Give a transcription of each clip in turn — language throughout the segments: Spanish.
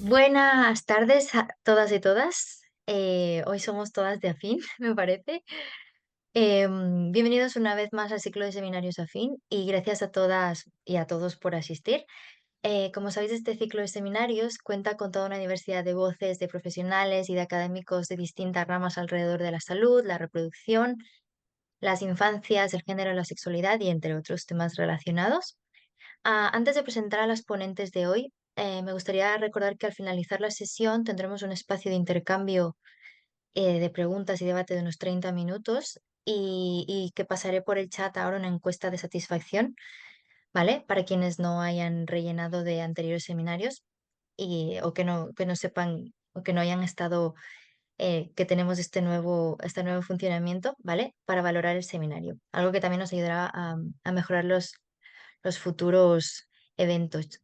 Buenas tardes a todas y todas. Hoy somos todas de Afín, me parece. Bienvenidos una vez más al ciclo de seminarios Afín y gracias a todas y a todos por asistir. Como sabéis, este ciclo de seminarios cuenta con toda una diversidad de voces de profesionales y de académicos de distintas ramas alrededor de la salud, la reproducción, las infancias, el género, la sexualidad y entre otros temas relacionados. Antes de presentar a las ponentes de hoy, me gustaría recordar que al finalizar la sesión tendremos un espacio de intercambio de preguntas y debate de unos 30 minutos y que pasaré por el chat ahora una encuesta de satisfacción, ¿vale? Para quienes no hayan rellenado de anteriores seminarios o que no sepan o que no hayan estado, que tenemos este nuevo funcionamiento, ¿vale? Para valorar el seminario. Algo que también nos ayudará a mejorar los futuros eventos.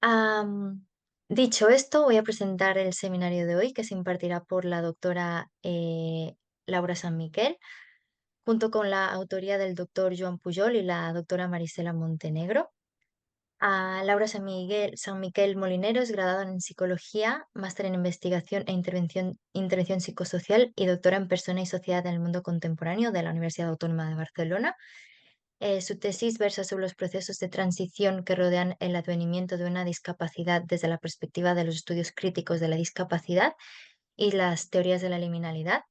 Am, Dicho esto, voy a presentar el seminario de hoy que se impartirá por la doctora Laura San Miquel, junto con la autoría del doctor Joan Pujol y la doctora Marisela Montenegro. Laura San Miquel Molinero es graduada en Psicología, máster en Investigación e Intervención Psicosocial y doctora en Persona y Sociedad en el Mundo Contemporáneo de la Universidad Autónoma de Barcelona. Su tesis versa sobre los procesos de transición que rodean el advenimiento de una discapacidad desde la perspectiva de los estudios críticos de la discapacidad y las teorías de la liminalidad.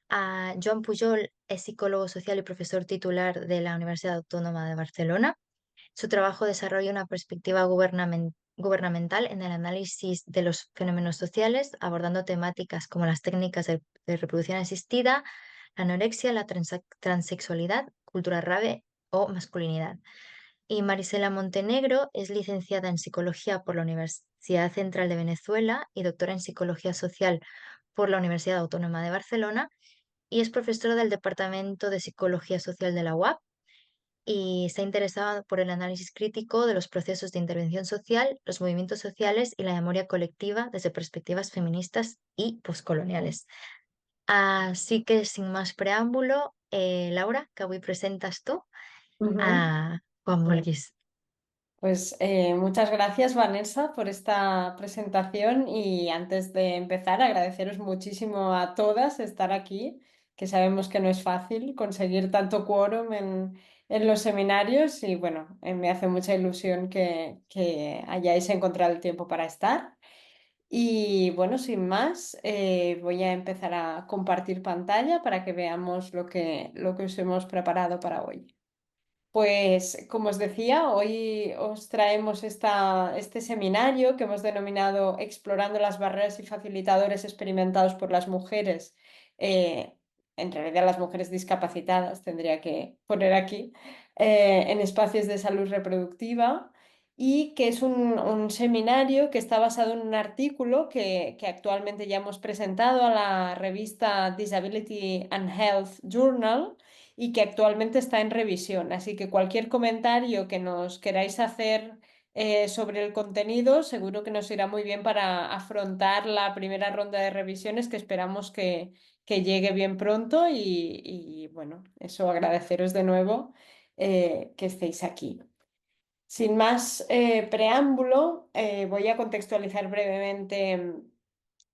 Joan Pujol es psicólogo social y profesor titular de la Universidad Autónoma de Barcelona. Su trabajo desarrolla una perspectiva gubernamental en el análisis de los fenómenos sociales, abordando temáticas como las técnicas de reproducción asistida, la anorexia, la transexualidad, cultura rave o masculinidad. Y Marisela Montenegro es licenciada en Psicología por la Universidad Central de Venezuela y doctora en Psicología Social por la Universidad Autónoma de Barcelona y es profesora del Departamento de Psicología Social de la UAP y está interesada por el análisis crítico de los procesos de intervención social, los movimientos sociales y la memoria colectiva desde perspectivas feministas y poscoloniales. Así que sin más preámbulo, Laura, que hoy presentas tú Ujú. a Juan Bueno, Volguis. pues muchas gracias, Vanessa, por esta presentación y antes de empezar, agradeceros muchísimo a todas estar aquí, que sabemos que no es fácil conseguir tanto quórum en los seminarios y bueno, me hace mucha ilusión que hayáis encontrado el tiempo para estar. Y bueno, sin más, voy a empezar a compartir pantalla para que veamos lo que os hemos preparado para hoy. Pues, como os decía, hoy os traemos este seminario que hemos denominado Explorando las barreras y facilitadores experimentados por las mujeres, eh, en realidad las mujeres discapacitadas, tendría que poner aquí, en espacios de salud reproductiva, y que es un seminario que está basado en un artículo que actualmente ya hemos presentado a la revista Disability and Health Journal y que actualmente está en revisión. Así que cualquier comentario que nos queráis hacer sobre el contenido, seguro que nos irá muy bien para afrontar la primera ronda de revisiones que esperamos que llegue bien pronto y, bueno, eso agradeceros de nuevo que estéis aquí. Sin más preámbulo, voy a contextualizar brevemente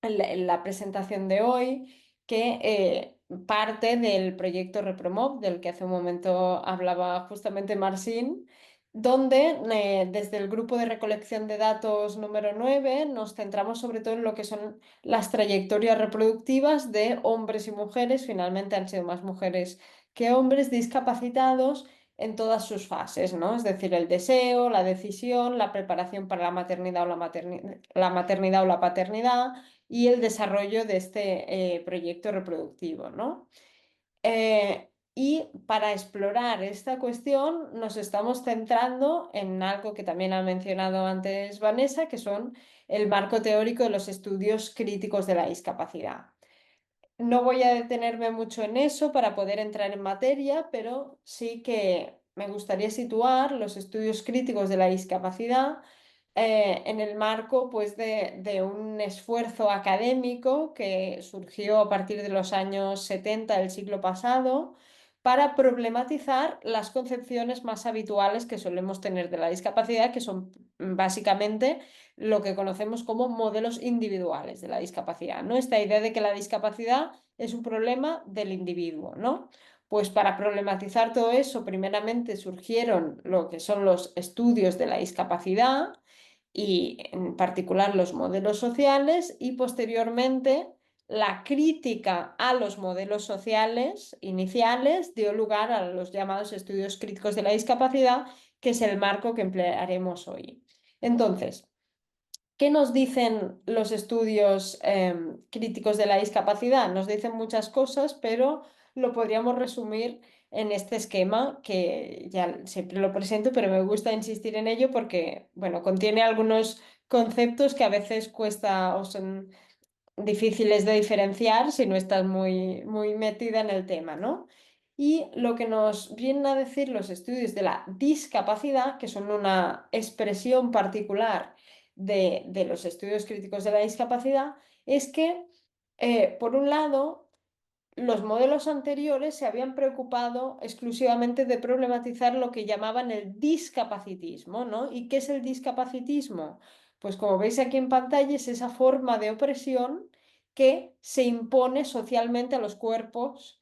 la presentación de hoy, que parte del proyecto Repromov, del que hace un momento hablaba justamente Marcin, donde desde el grupo de recolección de datos número 9 nos centramos sobre todo en lo que son las trayectorias reproductivas de hombres y mujeres, finalmente han sido más mujeres que hombres discapacitados en todas sus fases, ¿no? Es decir, el deseo, la decisión, la preparación para la maternidad o la maternidad o la paternidad y el desarrollo de este proyecto reproductivo, ¿no? Y para explorar esta cuestión nos estamos centrando en algo que también ha mencionado antes Vanessa, que son el marco teórico de los estudios críticos de la discapacidad. No voy a detenerme mucho en eso para poder entrar en materia, pero sí que me gustaría situar los estudios críticos de la discapacidad en el marco pues, de un esfuerzo académico que surgió a partir de los años 70 del siglo pasado para problematizar las concepciones más habituales que solemos tener de la discapacidad, que son básicamente lo que conocemos como modelos individuales de la discapacidad, ¿no? Esta idea de que la discapacidad es un problema del individuo, ¿no? Pues para problematizar todo eso, primeramente surgieron lo que son los estudios de la discapacidad y en particular los modelos sociales y posteriormente la crítica a los modelos sociales iniciales dio lugar a los llamados estudios críticos de la discapacidad, que es el marco que emplearemos hoy. Entonces, ¿qué nos dicen los estudios críticos de la discapacidad? Nos dicen muchas cosas, pero lo podríamos resumir en este esquema que ya siempre lo presento, pero me gusta insistir en ello porque, bueno, contiene algunos conceptos que a veces cuesta o son difíciles de diferenciar si no estás muy metida en el tema, ¿no? Y lo que nos vienen a decir los estudios de la discapacidad, que son una expresión particular de los estudios críticos de la discapacidad, es que, por un lado, los modelos anteriores se habían preocupado exclusivamente de problematizar lo que llamaban el discapacitismo, ¿no? ¿Y qué es el discapacitismo? Pues como veis aquí en pantalla es esa forma de opresión que se impone socialmente a los cuerpos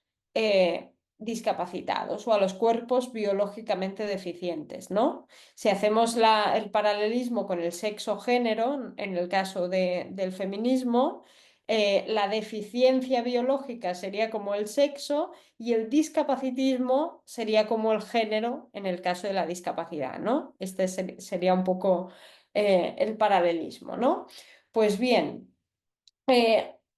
discapacitados o a los cuerpos biológicamente deficientes, ¿no? Si hacemos el paralelismo con el sexo-género, en el caso del feminismo, la deficiencia biológica sería como el sexo y el discapacitismo sería como el género en el caso de la discapacidad, ¿no? Este sería un poco el paralelismo, ¿no? Pues bien.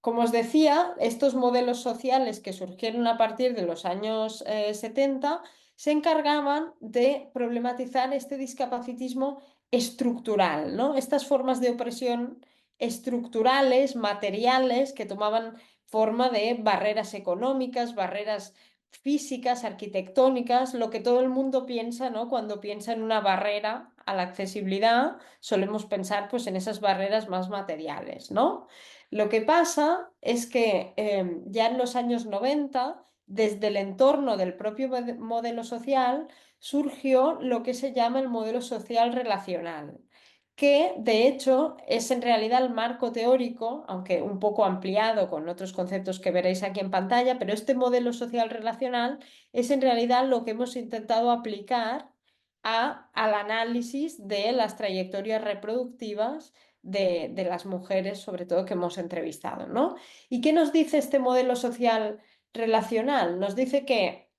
Como os decía, estos modelos sociales que surgieron a partir de los años 70 se encargaban de problematizar este discapacitismo estructural, ¿no? Estas formas de opresión estructurales, materiales, que tomaban forma de barreras económicas, barreras físicas, arquitectónicas, lo que todo el mundo piensa, ¿no? Cuando piensa en una barrera a la accesibilidad, solemos pensar pues en esas barreras más materiales, ¿no? Lo que pasa es que ya en los años 90, desde el entorno del propio modelo social, surgió lo que se llama el modelo social relacional, que de hecho es en realidad el marco teórico, aunque un poco ampliado con otros conceptos que veréis aquí en pantalla, pero este modelo social relacional es en realidad lo que hemos intentado aplicar al análisis de las trayectorias reproductivas de las mujeres, sobre todo que hemos entrevistado, ¿no? ¿Y qué nos dice este modelo social relacional? Nos dice que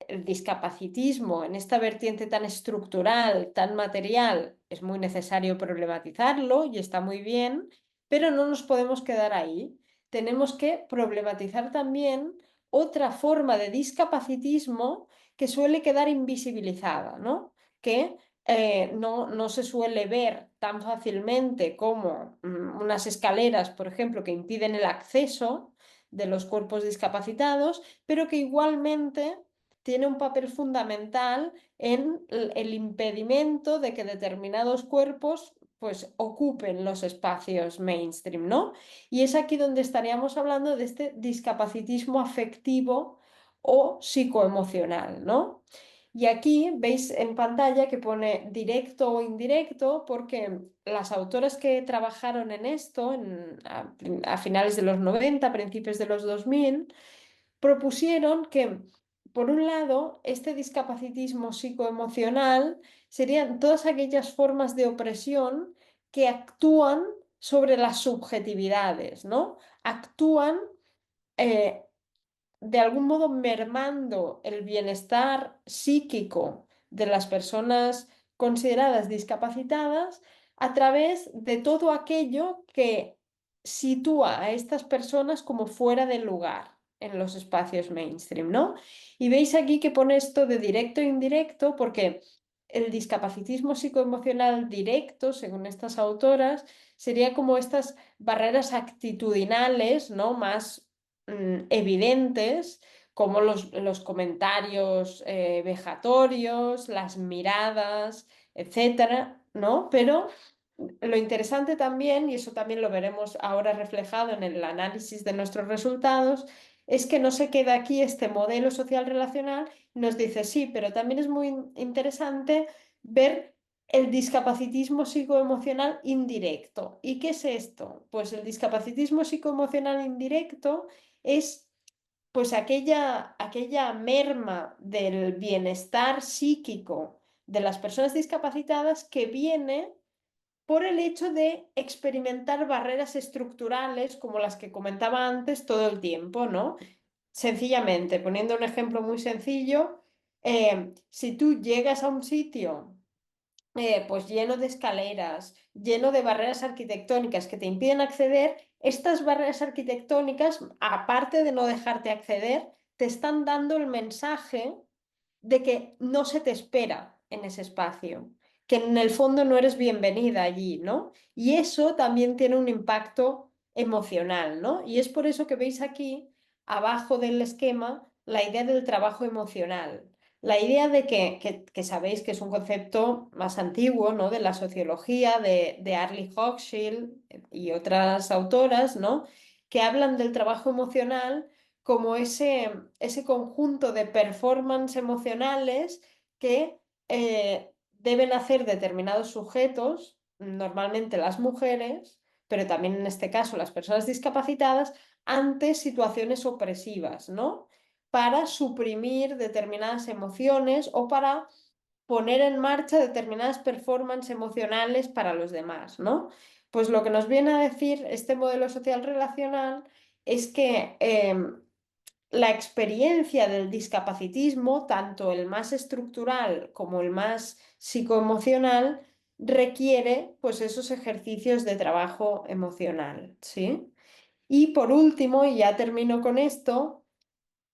el discapacitismo en esta vertiente tan estructural, tan material, es muy necesario problematizarlo y está muy bien, pero no nos podemos quedar ahí. Tenemos que problematizar también otra forma de discapacitismo que suele quedar invisibilizada, ¿no? Que no se suele ver tan fácilmente como unas escaleras, por ejemplo, que impiden el acceso de los cuerpos discapacitados, pero que igualmente tiene un papel fundamental en el impedimento de que determinados cuerpos pues ocupen los espacios mainstream, ¿no? Y es aquí donde estaríamos hablando de este discapacitismo afectivo o psicoemocional, ¿no? Y aquí veis en pantalla que pone directo o indirecto porque las autoras que trabajaron en esto a finales de los 90, principios de los 2000, propusieron que, por un lado, este discapacitismo psicoemocional serían todas aquellas formas de opresión que actúan sobre las subjetividades, ¿no? Actúan eh, de algún modo mermando el bienestar psíquico de las personas consideradas discapacitadas a través de todo aquello que sitúa a estas personas como fuera del lugar en los espacios mainstream, ¿no? Y veis aquí que pone esto de directo e indirecto porque el discapacitismo psicoemocional directo, según estas autoras, sería como estas barreras actitudinales, ¿no? Más evidentes, como los comentarios vejatorios, las miradas, etcétera, ¿no? Pero lo interesante también, y eso también lo veremos ahora reflejado en el análisis de nuestros resultados, es que no se queda aquí este modelo social relacional, nos dice sí, pero también es muy interesante ver el discapacitismo psicoemocional indirecto. ¿Y qué es esto? Pues el discapacitismo psicoemocional indirecto es pues aquella merma del bienestar psíquico de las personas discapacitadas que viene por el hecho de experimentar barreras estructurales como las que comentaba antes todo el tiempo, ¿no? Sencillamente, poniendo un ejemplo muy sencillo, si tú llegas a un sitio pues lleno de escaleras, lleno de barreras arquitectónicas que te impiden acceder, estas barreras arquitectónicas, aparte de no dejarte acceder, te están dando el mensaje de que no se te espera en ese espacio, que en el fondo no eres bienvenida allí, ¿no? Y eso también tiene un impacto emocional, ¿no? Y es por eso que veis aquí, abajo del esquema, la idea del trabajo emocional. La idea de que sabéis que es un concepto más antiguo, ¿no? De la sociología, de Arlie Hochschild y otras autoras, ¿no? Que hablan del trabajo emocional como ese conjunto de performance emocionales que deben hacer determinados sujetos, normalmente las mujeres, pero también en este caso las personas discapacitadas, ante situaciones opresivas, ¿no? Para suprimir determinadas emociones o para poner en marcha determinadas performances emocionales para los demás, ¿no? Pues lo que nos viene a decir este modelo social relacional es que la experiencia del discapacitismo, tanto el más estructural como el más psicoemocional, requiere pues esos ejercicios de trabajo emocional, ¿sí? Y por último, y ya termino con esto,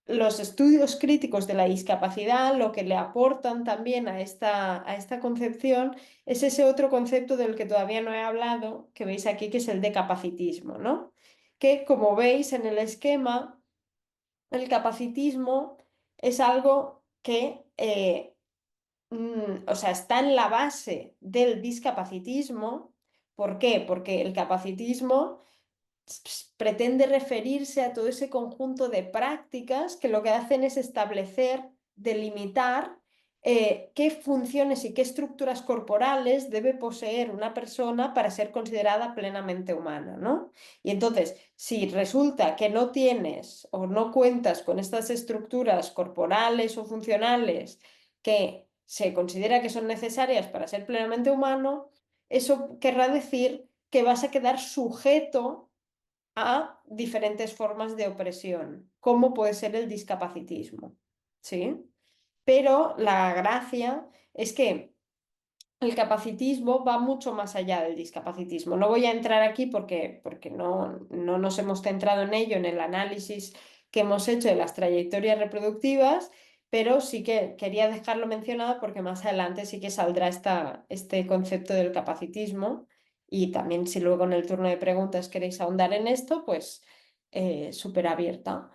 los estudios críticos de la discapacidad lo que le aportan también a esta concepción es ese otro concepto del que todavía no he hablado, que veis aquí, que es el de capacitismo, ¿no? Que como veis en el esquema, el capacitismo es algo que o sea, está en la base del discapacitismo. ¿Por qué? Porque el capacitismo pretende referirse a todo ese conjunto de prácticas que lo que hacen es establecer, delimitar qué funciones y qué estructuras corporales debe poseer una persona para ser considerada plenamente humana, ¿no? Y entonces, si resulta que no tienes o no cuentas con estas estructuras corporales o funcionales que se considera que son necesarias para ser plenamente humano, eso querrá decir que vas a quedar sujeto a diferentes formas de opresión, como puede ser el discapacitismo, ¿sí? Pero la gracia es que el capacitismo va mucho más allá del discapacitismo. No voy a entrar aquí porque no nos hemos centrado en ello, en el análisis que hemos hecho de las trayectorias reproductivas, pero sí que quería dejarlo mencionado porque más adelante sí que saldrá este concepto del capacitismo y también si luego en el turno de preguntas queréis ahondar en esto, pues súper abierta.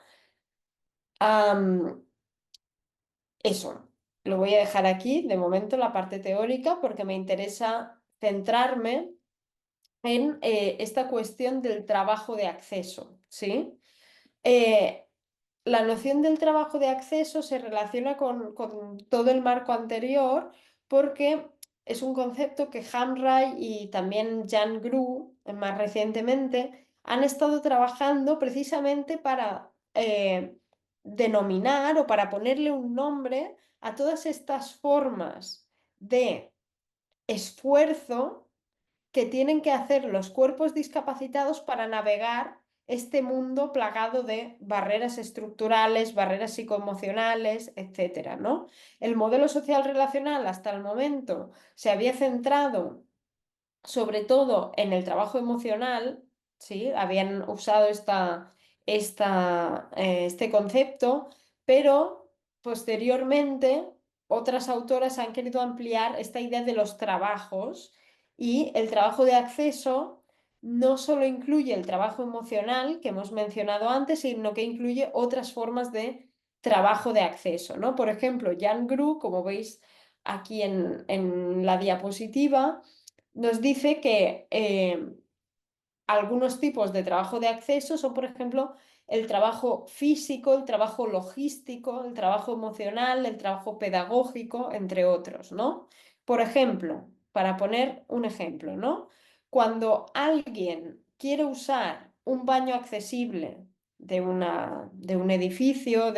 Am, eso, lo voy a dejar aquí de momento la parte teórica porque me interesa centrarme en esta cuestión del trabajo de acceso, ¿sí? Eh, la noción del trabajo de acceso se relaciona con todo el marco anterior porque es un concepto que Hamray y también Jan Gru, más recientemente, han estado trabajando precisamente para denominar o para ponerle un nombre a todas estas formas de esfuerzo que tienen que hacer los cuerpos discapacitados para navegar este mundo plagado de barreras estructurales, barreras psicoemocionales, etcétera, ¿no? El modelo social relacional hasta el momento se había centrado sobre todo en el trabajo emocional, ¿sí? Habían usado este concepto, pero posteriormente otras autoras han querido ampliar esta idea de los trabajos y el trabajo de acceso no solo incluye el trabajo emocional que hemos mencionado antes, sino que incluye otras formas de trabajo de acceso, ¿no? Por ejemplo, Jan Gru, como veis aquí en la diapositiva, nos dice que algunos tipos de trabajo de acceso son, por ejemplo, el trabajo físico, el trabajo logístico, el trabajo emocional, el trabajo pedagógico, entre otros, ¿no? Por ejemplo, para poner un ejemplo, ¿no? Cuando alguien quiere usar un baño accesible de un edificio,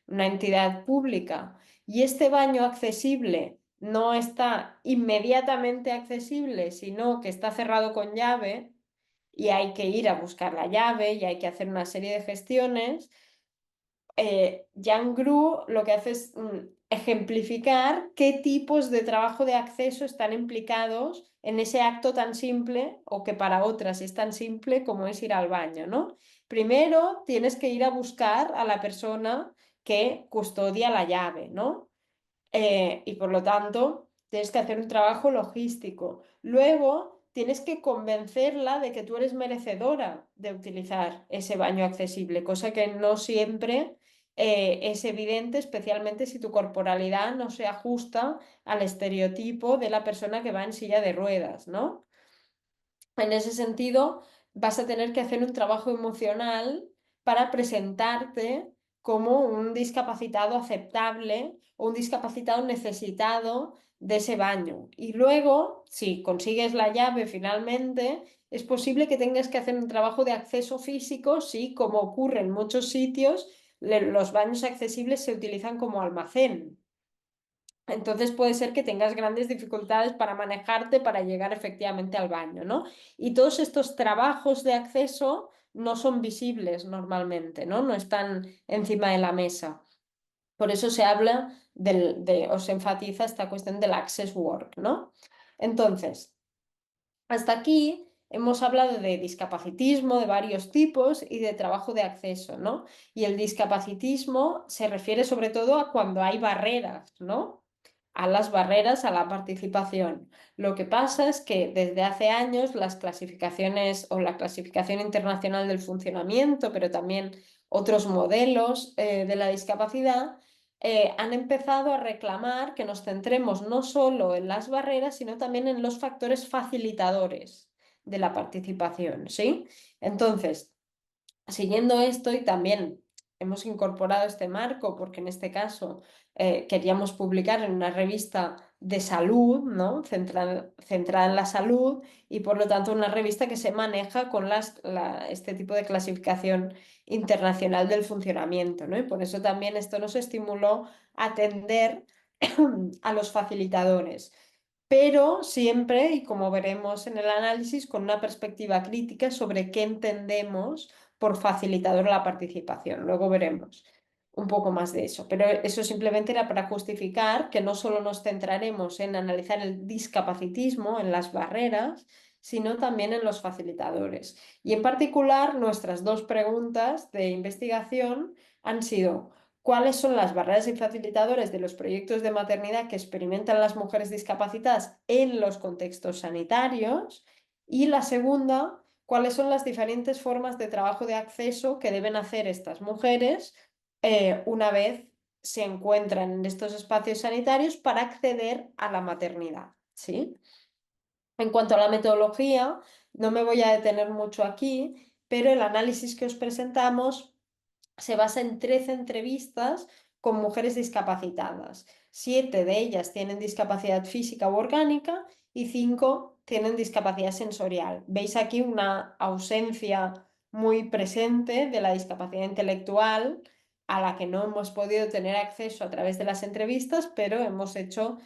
una entidad pública, y este baño accesible no está inmediatamente accesible, sino que está cerrado con llave y hay que ir a buscar la llave y hay que hacer una serie de gestiones, Jan Gru lo que hace es ejemplificar qué tipos de trabajo de acceso están implicados en ese acto tan simple o que para otras es tan simple como es ir al baño, ¿no? Primero tienes que ir a buscar a la persona que custodia la llave, ¿no? Y por lo tanto tienes que hacer un trabajo logístico. Luego tienes que convencerla de que tú eres merecedora de utilizar ese baño accesible, cosa que no siempre es evidente, especialmente si tu corporalidad no se ajusta al estereotipo de la persona que va en silla de ruedas, ¿no? En ese sentido, vas a tener que hacer un trabajo emocional para presentarte como un discapacitado aceptable o un discapacitado necesitado de ese baño. Y luego, si consigues la llave finalmente, es posible que tengas que hacer un trabajo de acceso físico si, como ocurre en muchos sitios, los baños accesibles se utilizan como almacén. Entonces puede ser que tengas grandes dificultades para manejarte para llegar efectivamente al baño, ¿no? Y todos estos trabajos de acceso no son visibles normalmente, ¿no? No están encima de la mesa. Por eso se habla o se enfatiza esta cuestión del access work, ¿no? Entonces, hasta aquí hemos hablado de discapacitismo de varios tipos y de trabajo de acceso, ¿no? Y el discapacitismo se refiere sobre todo a cuando hay barreras, ¿no? A las barreras a la participación. Lo que pasa es que desde hace años las clasificaciones o la clasificación internacional del funcionamiento, pero también otros modelos de la discapacidad, han empezado a reclamar que nos centremos no solo en las barreras, sino también en los factores facilitadores de la participación, ¿sí? Entonces, siguiendo esto y también hemos incorporado este marco porque en este caso queríamos publicar en una revista de salud, ¿no? Centrada en la salud y por lo tanto una revista que se maneja con este tipo de clasificación internacional del funcionamiento, ¿no? Y por eso también esto nos estimuló a atender a los facilitadores, pero siempre, y como veremos en el análisis, con una perspectiva crítica sobre qué entendemos por facilitador la participación. Luego veremos un poco más de eso, pero eso simplemente era para justificar que no solo nos centraremos en analizar el discapacitismo, en las barreras, sino también en los facilitadores. Y en particular, nuestras dos preguntas de investigación han sido: ¿cuáles son las barreras y facilitadores de los proyectos de maternidad que experimentan las mujeres discapacitadas en los contextos sanitarios? Y la segunda, ¿cuáles son las diferentes formas de trabajo de acceso que deben hacer estas mujeres una vez se encuentran en estos espacios sanitarios para acceder a la maternidad? ¿Sí? En cuanto a la metodología, no me voy a detener mucho aquí, pero el análisis que os presentamos se basa en 13 entrevistas con mujeres discapacitadas. 7 de ellas tienen discapacidad física u orgánica y 5 tienen discapacidad sensorial. Veis aquí una ausencia muy presente de la discapacidad intelectual a la que no hemos podido tener acceso a través de las entrevistas, pero hemos hecho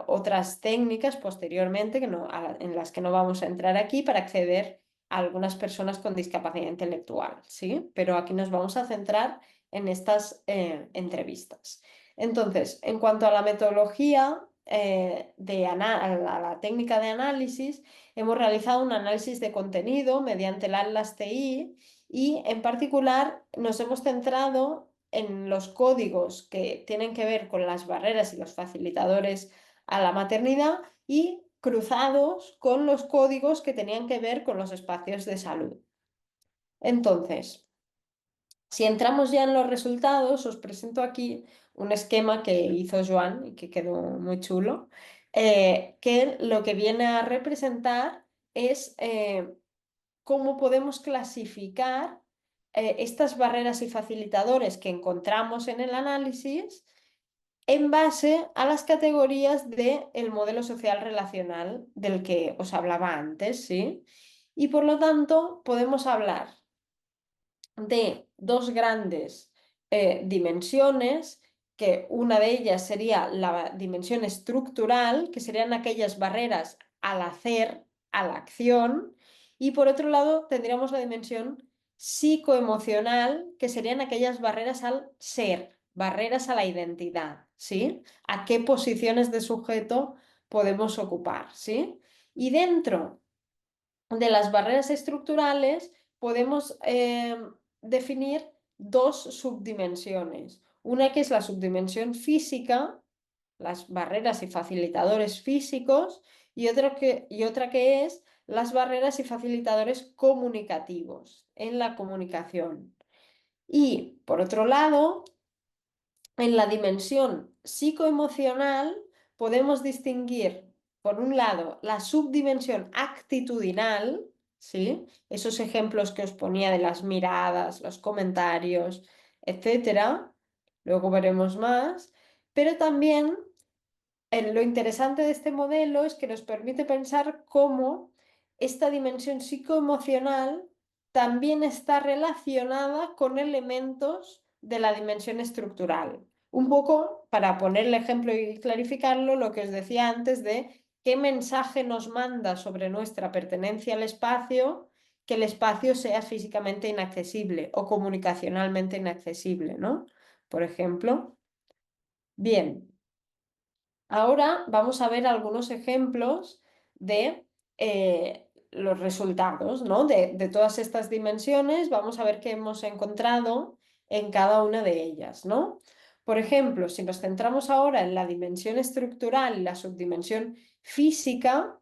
otras técnicas posteriormente en las que no vamos a entrar aquí para acceder a algunas personas con discapacidad intelectual, ¿sí? Pero aquí nos vamos a centrar en estas entrevistas. Entonces, en cuanto a la metodología, a la técnica de análisis, hemos realizado un análisis de contenido mediante el Atlas TI y en particular nos hemos centrado en los códigos que tienen que ver con las barreras y los facilitadores a la maternidad y cruzados con los códigos que tenían que ver con los espacios de salud. Entonces, si entramos ya en los resultados, os presento aquí un esquema que hizo Joan y que quedó muy chulo, que lo que viene a representar es cómo podemos clasificar estas barreras y facilitadores que encontramos en el análisis en base a las categorías del modelo social relacional del que os hablaba antes, ¿sí? Y por lo tanto, podemos hablar de dos grandes dimensiones, que una de ellas sería la dimensión estructural, que serían aquellas barreras al hacer, a la acción, y por otro lado tendríamos la dimensión psicoemocional, que serían aquellas barreras al ser, barreras a la identidad, ¿sí? A qué posiciones de sujeto podemos ocupar, ¿sí? Y dentro de las barreras estructurales podemos definir dos subdimensiones. Una que es la subdimensión física, las barreras y facilitadores físicos, y otra que es las barreras y facilitadores comunicativos en la comunicación. Y por otro lado, en la dimensión psicoemocional podemos distinguir, por un lado, la subdimensión actitudinal, ¿sí? Esos ejemplos que os ponía de las miradas, los comentarios, etcétera. Luego veremos más, pero también lo interesante de este modelo es que nos permite pensar cómo esta dimensión psicoemocional también está relacionada con elementos de la dimensión estructural. Un poco para poner el ejemplo y clarificarlo, lo que os decía antes de qué mensaje nos manda sobre nuestra pertenencia al espacio, que el espacio sea físicamente inaccesible o comunicacionalmente inaccesible, ¿no? Por ejemplo. Bien. Ahora vamos a ver algunos ejemplos de los resultados, ¿no? De todas estas dimensiones, vamos a ver qué hemos encontrado en cada una de ellas, ¿no? Por ejemplo, si nos centramos ahora en la dimensión estructural y la subdimensión física,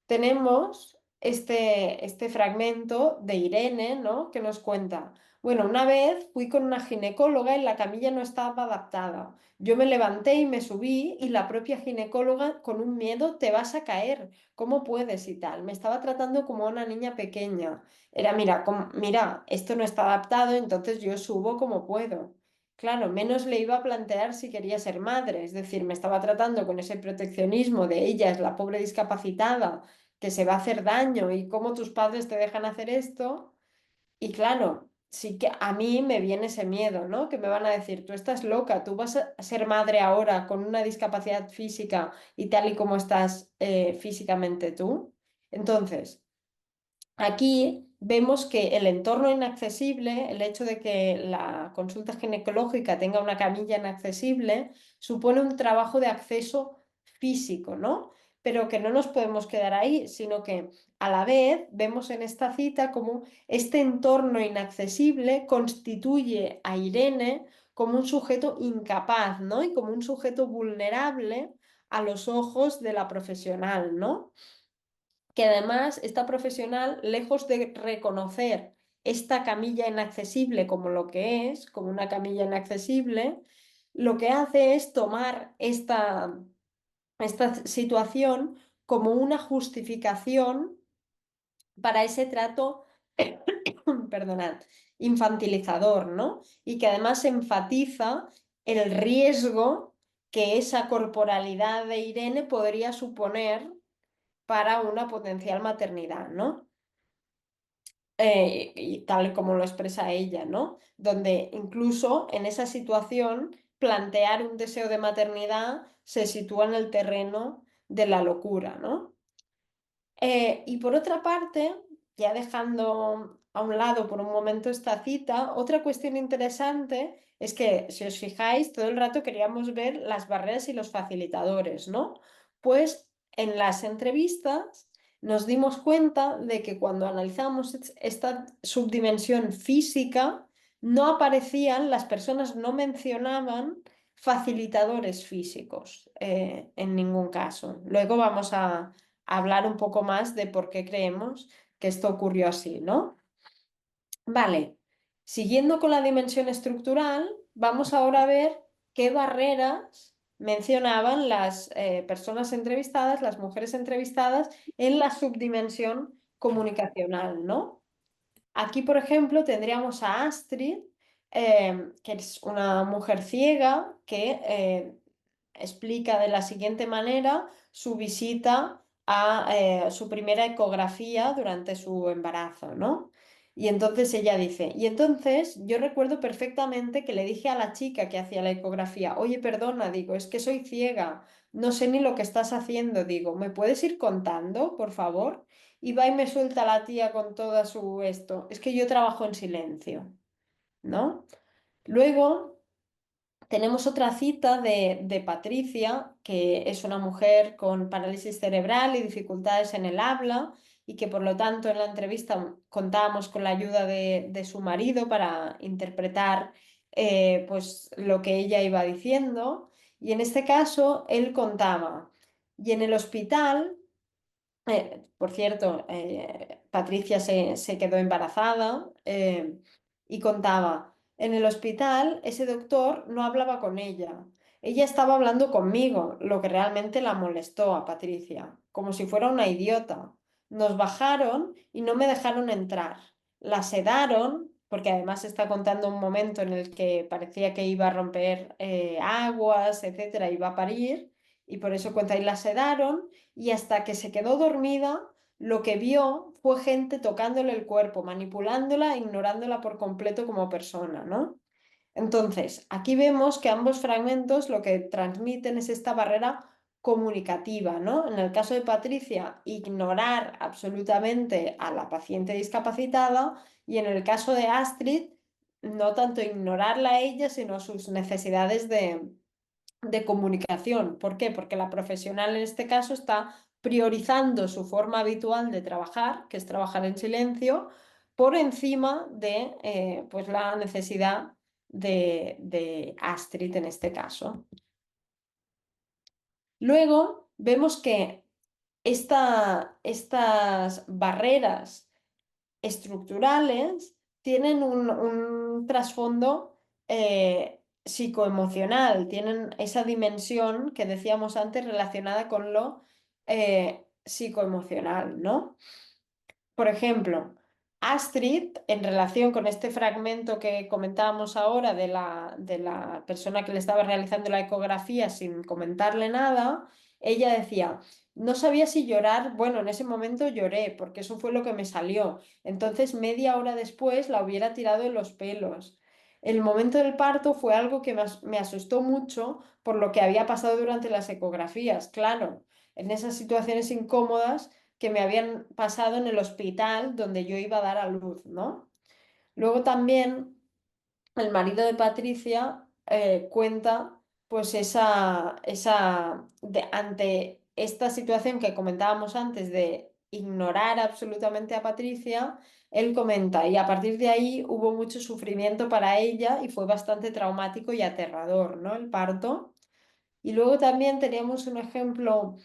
tenemos este fragmento de Irene, ¿no? Que nos cuenta, bueno, una vez fui con una ginecóloga y la camilla no estaba adaptada. Yo me levanté y me subí y la propia ginecóloga con un miedo, te vas a caer, ¿cómo puedes? Y tal. Me estaba tratando como a una niña pequeña. Era, mira, mira, esto no está adaptado, entonces yo subo como puedo. Claro, menos le iba a plantear si quería ser madre, es decir, me estaba tratando con ese proteccionismo de ella es la pobre discapacitada que se va a hacer daño y cómo tus padres te dejan hacer esto. Y claro, sí que a mí me viene ese miedo, ¿no? Que me van a decir, tú estás loca, tú vas a ser madre ahora con una discapacidad física y tal y como estás físicamente tú. Entonces, aquí vemos que el entorno inaccesible, el hecho de que la consulta ginecológica tenga una camilla inaccesible, supone un trabajo de acceso físico, ¿no? Pero que no nos podemos quedar ahí, sino que a la vez vemos en esta cita como este entorno inaccesible constituye a Irene como un sujeto incapaz, ¿no? Y como un sujeto vulnerable a los ojos de la profesional, ¿no? Que además esta profesional, lejos de reconocer esta camilla inaccesible como lo que es, como una camilla inaccesible, lo que hace es tomar esta situación como una justificación para ese trato, perdonad, infantilizador, ¿no? Y que además enfatiza el riesgo que esa corporalidad de Irene podría suponer para una potencial maternidad, ¿no? Y tal como lo expresa ella, ¿no? Donde incluso en esa situación plantear un deseo de maternidad se sitúa en el terreno de la locura, ¿no? Y por otra parte, ya dejando a un lado por un momento esta cita, otra cuestión interesante es que, si os fijáis, todo el rato queríamos ver las barreras y los facilitadores, ¿no? Pues en las entrevistas nos dimos cuenta de que cuando analizamos esta subdimensión física, no aparecían, las personas no mencionaban facilitadores físicos en ningún caso. Luego vamos a hablar un poco más de por qué creemos que esto ocurrió así, ¿no? Vale, siguiendo con la dimensión estructural, vamos ahora a ver qué barreras mencionaban las personas entrevistadas, las mujeres entrevistadas, en la subdimensión comunicacional, ¿no? Aquí, por ejemplo, tendríamos a Astrid, que es una mujer ciega que explica de la siguiente manera su visita a su primera ecografía durante su embarazo, ¿no? Y entonces ella dice, y entonces yo recuerdo perfectamente que le dije a la chica que hacía la ecografía, oye, perdona, digo, es que soy ciega, no sé ni lo que estás haciendo, digo, ¿me puedes ir contando, por favor? Y va y me suelta la tía con toda su esto, es que yo trabajo en silencio, ¿no? Luego tenemos otra cita de Patricia, que es una mujer con parálisis cerebral y dificultades en el habla, y que por lo tanto en la entrevista contábamos con la ayuda de su marido para interpretar pues lo que ella iba diciendo. Y en este caso él contaba, y en el hospital por cierto, Patricia se quedó embarazada y contaba, en el hospital ese doctor no hablaba con ella. Ella estaba hablando conmigo, lo que realmente la molestó a Patricia, como si fuera una idiota. Nos bajaron y no me dejaron entrar. La sedaron, porque además está contando un momento en el que parecía que iba a romper aguas, etcétera, iba a parir, y por eso cuenta, y la sedaron y hasta que se quedó dormida, lo que vio fue gente tocándole el cuerpo, manipulándola, ignorándola por completo como persona, ¿no? Entonces, aquí vemos que ambos fragmentos lo que transmiten es esta barrera comunicativa, ¿no? En el caso de Patricia, ignorar absolutamente a la paciente discapacitada y en el caso de Astrid, no tanto ignorarla a ella, sino sus necesidades de comunicación. ¿Por qué? Porque la profesional en este caso está priorizando su forma habitual de trabajar, que es trabajar en silencio, por encima de pues la necesidad de Astrid en este caso. Luego vemos que estas barreras estructurales tienen un trasfondo psicoemocional, tienen esa dimensión que decíamos antes relacionada con lo psicoemocional, ¿no? Por ejemplo, Astrid, en relación con este fragmento que comentábamos ahora de la persona que le estaba realizando la ecografía sin comentarle nada, ella decía, no sabía si llorar, bueno, en ese momento lloré, porque eso fue lo que me salió. Entonces, media hora después la hubiera tirado en los pelos. El momento del parto fue algo que me asustó mucho por lo que había pasado durante las ecografías. Claro, en esas situaciones incómodas que me habían pasado en el hospital donde yo iba a dar a luz, ¿no? Luego también el marido de Patricia cuenta pues ante esta situación que comentábamos antes de ignorar absolutamente a Patricia, él comenta, y a partir de ahí hubo mucho sufrimiento para ella y fue bastante traumático y aterrador, ¿no? El parto. Y luego también teníamos un ejemplo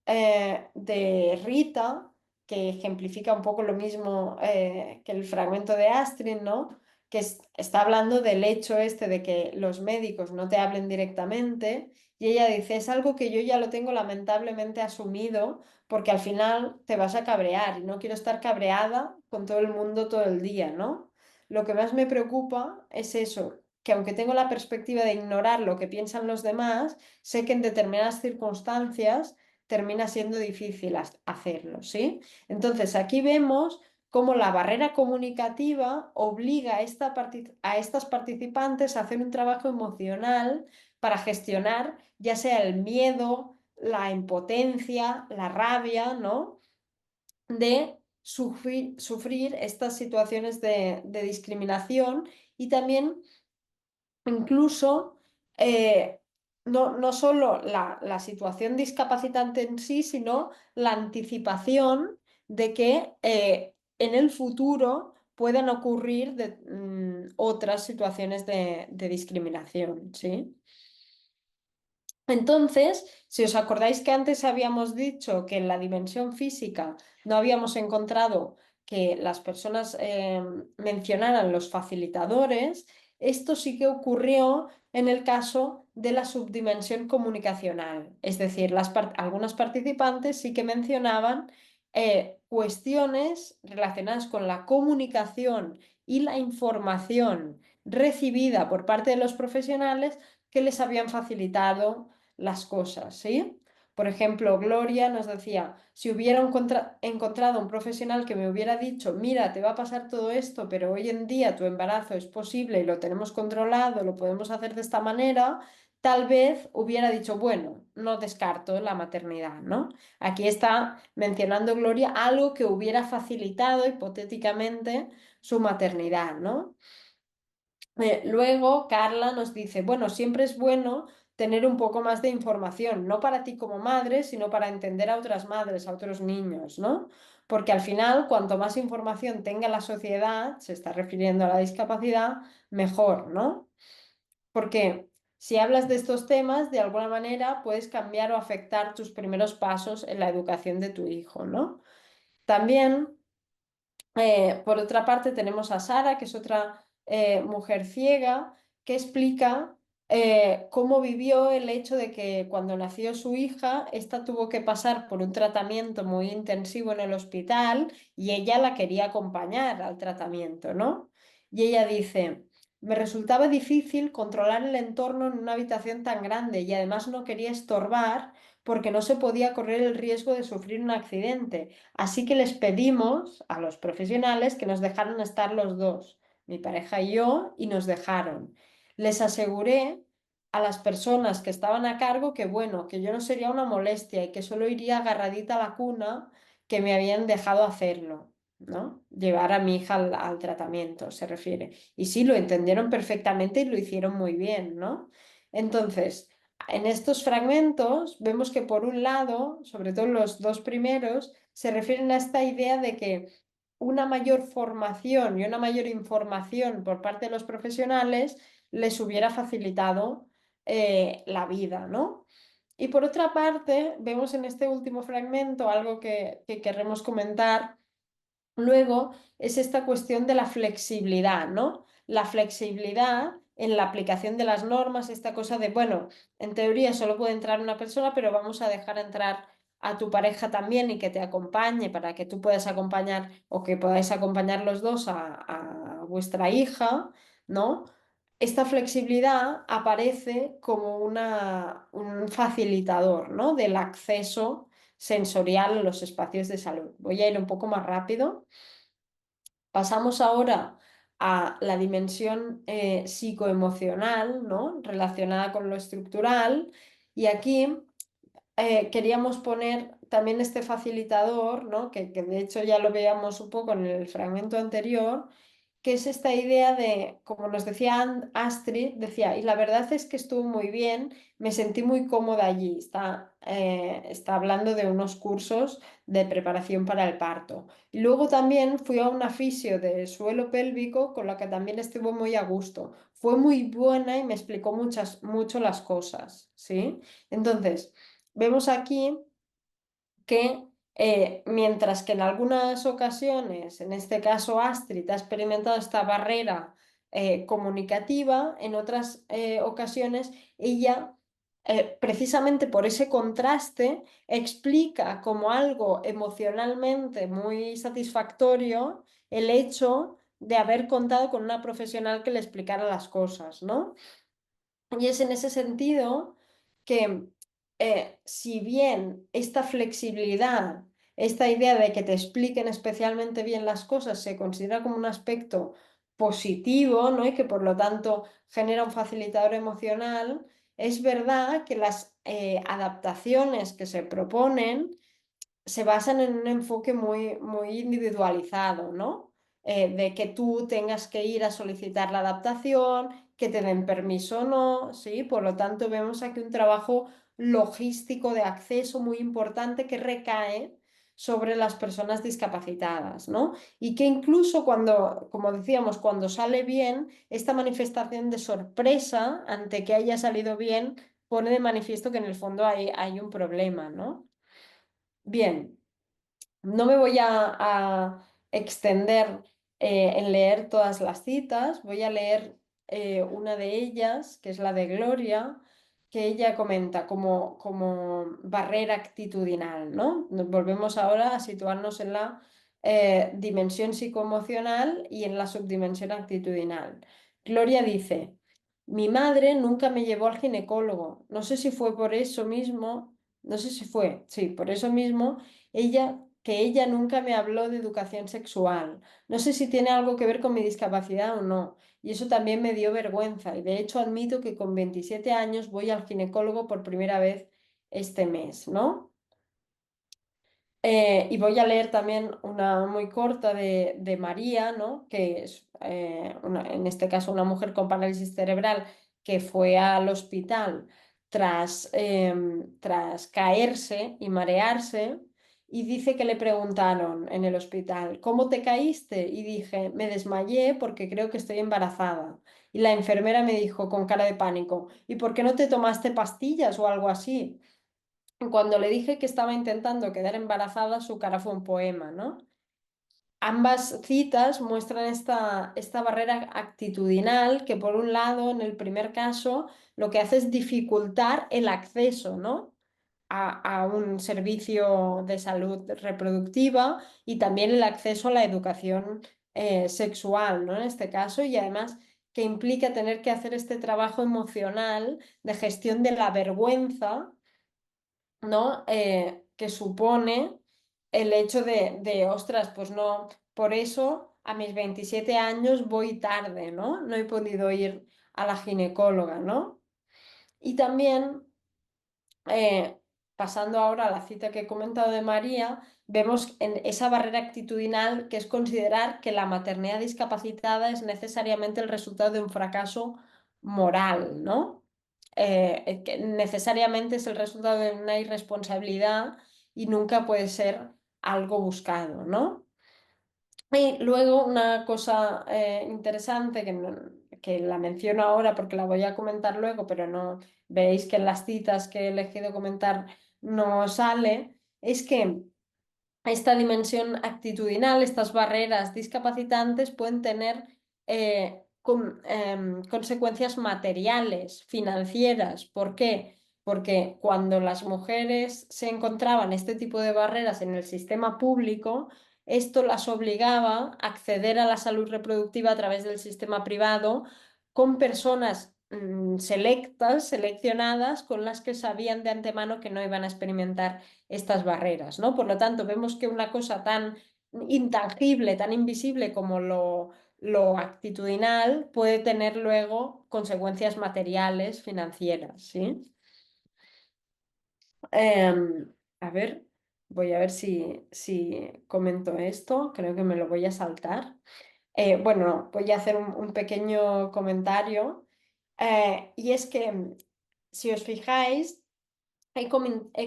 de Rita, que ejemplifica un poco lo mismo que el fragmento de Astrid, ¿no? Que está hablando del hecho este de que los médicos no te hablen directamente. Y ella dice, es algo que yo ya lo tengo lamentablemente asumido porque al final te vas a cabrear y no quiero estar cabreada con todo el mundo todo el día, ¿no? Lo que más me preocupa es eso, que aunque tengo la perspectiva de ignorar lo que piensan los demás, sé que en determinadas circunstancias termina siendo difícil hacerlo, ¿sí? Entonces aquí vemos cómo la barrera comunicativa obliga a estas participantes a hacer un trabajo emocional para gestionar ya sea el miedo, la impotencia, la rabia, ¿no? De sufrir estas situaciones de discriminación y también incluso no solo la situación discapacitante en sí, sino la anticipación de que en el futuro puedan ocurrir otras situaciones de discriminación, ¿sí? Entonces, si os acordáis que antes habíamos dicho que en la dimensión física no habíamos encontrado que las personas mencionaran los facilitadores, esto sí que ocurrió en el caso de la subdimensión comunicacional. Es decir, algunas participantes sí que mencionaban cuestiones relacionadas con la comunicación y la información recibida por parte de los profesionales que les habían facilitado las cosas, ¿sí? Por ejemplo, Gloria nos decía, si hubiera encontrado un profesional que me hubiera dicho, mira, te va a pasar todo esto, pero hoy en día tu embarazo es posible y lo tenemos controlado, lo podemos hacer de esta manera, tal vez hubiera dicho, bueno, no descarto la maternidad, ¿no? Aquí está mencionando Gloria algo que hubiera facilitado hipotéticamente su maternidad, ¿no? Luego, Carla nos dice, bueno, siempre es bueno tener un poco más de información, no para ti como madre, sino para entender a otras madres, a otros niños, ¿no? Porque al final, cuanto más información tenga la sociedad, se está refiriendo a la discapacidad, mejor, ¿no? Porque si hablas de estos temas, de alguna manera puedes cambiar o afectar tus primeros pasos en la educación de tu hijo, ¿no? También por otra parte, tenemos a Sara, que es otra mujer ciega, que explica cómo vivió el hecho de que cuando nació su hija, esta tuvo que pasar por un tratamiento muy intensivo en el hospital y ella la quería acompañar al tratamiento, ¿no? Y ella dice, me resultaba difícil controlar el entorno en una habitación tan grande y además no quería estorbar porque no se podía correr el riesgo de sufrir un accidente. Así que les pedimos a los profesionales que nos dejaran estar los dos, mi pareja y yo, y nos dejaron. Les aseguré a las personas que estaban a cargo que, bueno, que yo no sería una molestia y que solo iría agarradita a la cuna que me habían dejado hacerlo, ¿no? Llevar a mi hija al tratamiento, se refiere. Y sí, lo entendieron perfectamente y lo hicieron muy bien, ¿no? Entonces, en estos fragmentos vemos que por un lado, sobre todo los dos primeros, se refieren a esta idea de que una mayor formación y una mayor información por parte de los profesionales les hubiera facilitado la vida, ¿no? Y por otra parte, vemos en este último fragmento algo que queremos comentar. Luego es esta cuestión de la flexibilidad, ¿no? La flexibilidad en la aplicación de las normas, esta cosa de, bueno, en teoría solo puede entrar una persona, pero vamos a dejar entrar a tu pareja también y que te acompañe para que tú puedas acompañar o que podáis acompañar los dos a vuestra hija, ¿no? Esta flexibilidad aparece como un facilitador, ¿no? Del acceso sensorial a los espacios de salud. Voy a ir un poco más rápido. Pasamos ahora a la dimensión psicoemocional, ¿no? Relacionada con lo estructural. Y aquí queríamos poner también este facilitador, ¿no? Que de hecho ya lo veíamos un poco en el fragmento anterior, que es esta idea de, como nos decía Astrid, decía, y la verdad es que estuvo muy bien, me sentí muy cómoda allí. Está hablando de unos cursos de preparación para el parto. Y luego también fui a una fisio de suelo pélvico con la que también estuvo muy a gusto. Fue muy buena y me explicó mucho las cosas, ¿sí? Entonces, vemos aquí que mientras que en algunas ocasiones, en este caso Astrid, ha experimentado esta barrera comunicativa, en otras ocasiones ella, precisamente por ese contraste, explica como algo emocionalmente muy satisfactorio el hecho de haber contado con una profesional que le explicara las cosas, ¿no? Y es en ese sentido que, si bien esta flexibilidad, esta idea de que te expliquen especialmente bien las cosas se considera como un aspecto positivo, ¿no? Y que por lo tanto genera un facilitador emocional, es verdad que las adaptaciones que se proponen se basan en un enfoque muy individualizado, ¿no? De que tú tengas que ir a solicitar la adaptación, que te den permiso o no, ¿sí? Por lo tanto, vemos aquí un trabajo logístico de acceso muy importante que recae sobre las personas discapacitadas, ¿no? Y que incluso cuando, como decíamos, cuando sale bien, esta manifestación de sorpresa ante que haya salido bien pone de manifiesto que en el fondo hay un problema, ¿no? Bien. No me voy a extender en leer todas las citas, voy a leer una de ellas, que es la de Gloria, que ella comenta como barrera actitudinal, ¿no? Nos volvemos ahora a situarnos en la dimensión psicoemocional y en la subdimensión actitudinal. Gloria dice, mi madre nunca me llevó al ginecólogo. No sé si fue por eso mismo, no sé si fue, sí, por eso mismo, que ella nunca me habló de educación sexual. No sé si tiene algo que ver con mi discapacidad o no. Y eso también me dio vergüenza. Y de hecho admito que con 27 años voy al ginecólogo por primera vez este mes, ¿no? Y voy a leer también una muy corta de María, ¿no? Que es, en este caso, una mujer con parálisis cerebral que fue al hospital tras caerse y marearse. Y dice que le preguntaron en el hospital, ¿cómo te caíste? Y dije, me desmayé porque creo que estoy embarazada. Y la enfermera me dijo con cara de pánico, ¿y por qué no te tomaste pastillas o algo así? Cuando le dije que estaba intentando quedar embarazada, su cara fue un poema, ¿no? Ambas citas muestran esta barrera actitudinal que, por un lado, en el primer caso, lo que hace es dificultar el acceso, ¿no? a un servicio de salud reproductiva y también el acceso a la educación sexual, ¿no? En este caso, y además que implica tener que hacer este trabajo emocional de gestión de la vergüenza, ¿no? Que supone el hecho ostras, pues no, por eso a mis 27 años voy tarde, ¿no? No he podido ir a la ginecóloga, ¿no? Y también, eh, pasando ahora a la cita que he comentado de María, vemos en esa barrera actitudinal que es considerar que la maternidad discapacitada es necesariamente el resultado de un fracaso moral, ¿no? Que necesariamente es el resultado de una irresponsabilidad y nunca puede ser algo buscado, ¿no? Y luego una cosa interesante que la menciono ahora porque la voy a comentar luego, pero no veis que en las citas que he elegido comentar no sale, es que esta dimensión actitudinal, estas barreras discapacitantes pueden tener consecuencias materiales, financieras. ¿Por qué? Porque cuando las mujeres se encontraban este tipo de barreras en el sistema público, esto las obligaba a acceder a la salud reproductiva a través del sistema privado con personas selectas, seleccionadas, con las que sabían de antemano que no iban a experimentar estas barreras, ¿no? Por lo tanto, vemos que una cosa tan intangible, tan invisible como lo actitudinal puede tener luego consecuencias materiales, financieras, ¿sí? A ver, voy a ver si comento esto, creo que me lo voy a saltar. Bueno, no, voy a hacer un pequeño comentario, y es que, si os fijáis, he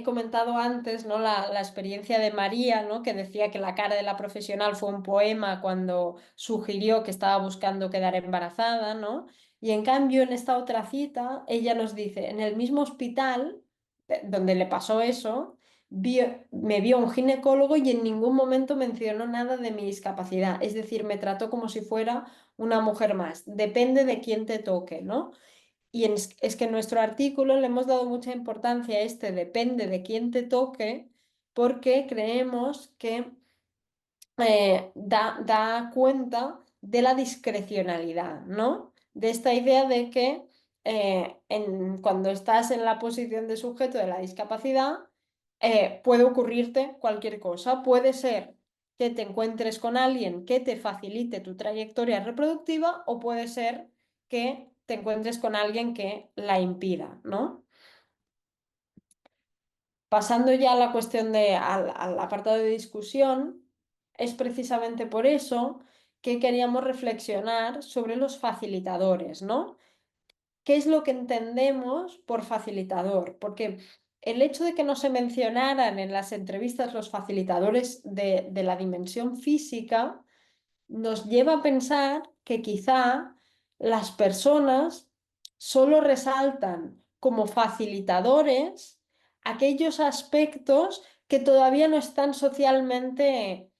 comentado antes, ¿no? La experiencia de María, ¿no? Que decía que la cara de la profesional fue un poema cuando sugirió que estaba buscando quedar embarazada, ¿no? Y en cambio, en esta otra cita, ella nos dice, en el mismo hospital donde le pasó eso, me vio un ginecólogo y en ningún momento mencionó nada de mi discapacidad. Es decir, me trató como si fuera una mujer más. Depende de quién te toque, ¿no? Y es que en nuestro artículo le hemos dado mucha importancia a este depende de quién te toque, porque creemos que da cuenta de la discrecionalidad, ¿no? De esta idea de que cuando estás en la posición de sujeto de la discapacidad, puede ocurrirte cualquier cosa. Puede ser que te encuentres con alguien que te facilite tu trayectoria reproductiva o puede ser que te encuentres con alguien que la impida, ¿no? Pasando ya a la cuestión al apartado de discusión, es precisamente por eso que queríamos reflexionar sobre los facilitadores, ¿no? ¿Qué es lo que entendemos por facilitador? Porque el hecho de que no se mencionaran en las entrevistas los facilitadores de la dimensión física nos lleva a pensar que quizá las personas solo resaltan como facilitadores aquellos aspectos que todavía no están socialmente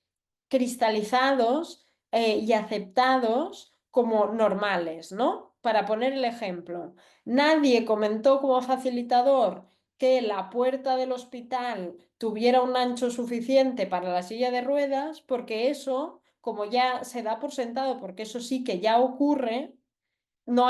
cristalizados y aceptados como normales, ¿no? para poner el ejemplo, nadie comentó como facilitador que la puerta del hospital tuviera un ancho suficiente para la silla de ruedas, porque eso, como ya se da por sentado, porque eso sí que ya ocurre, no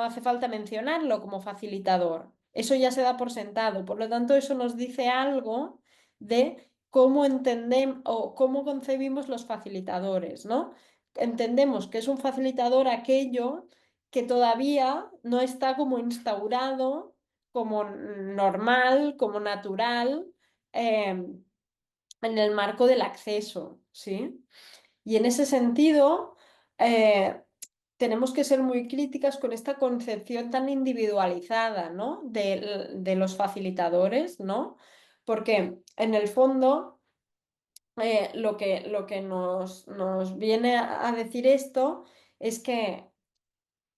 hace falta mencionarlo como facilitador. Eso ya se da por sentado. Por lo tanto, eso nos dice algo de cómo entendemos o cómo concebimos los facilitadores, ¿no? Entendemos que es un facilitador aquello que todavía no está como instaurado, como normal, como natural, en el marco del acceso, ¿sí? Y en ese sentido, eh, tenemos que ser muy críticas con esta concepción tan individualizada, ¿no? De los facilitadores, ¿no? Porque en el fondo, lo que nos viene a decir esto es que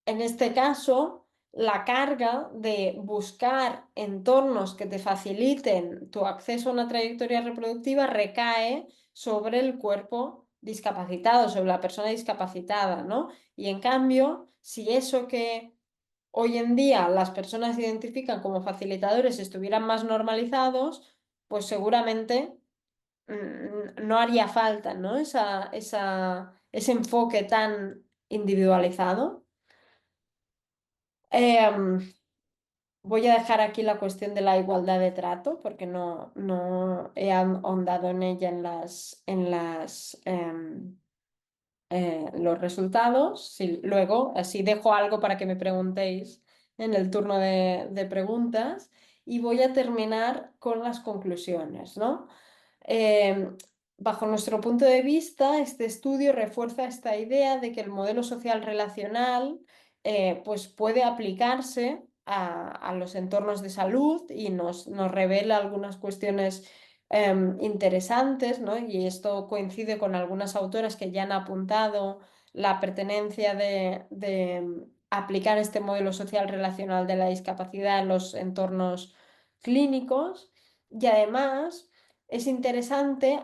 en este caso, la carga de buscar entornos que te faciliten tu acceso a una trayectoria reproductiva recae sobre el cuerpo discapacitado, sobre la persona discapacitada, ¿no? Y en cambio, si eso que hoy en día las personas identifican como facilitadores estuvieran más normalizados, pues seguramente no haría falta, ¿no? Ese enfoque tan individualizado. Em, Voy a dejar aquí la cuestión de la igualdad de trato porque no he ahondado en ella en los resultados. Sí, luego, así dejo algo para que me preguntéis en el turno de preguntas y voy a terminar con las conclusiones, ¿no? Eh, Bajo nuestro punto de vista, este estudio refuerza esta idea de que el modelo social relacional pues puede aplicarse a los entornos de salud y nos revela algunas cuestiones interesantes, ¿no? Y esto coincide con algunas autoras que ya han apuntado la pertenencia de aplicar este modelo social relacional de la discapacidad en los entornos clínicos. Y además es interesante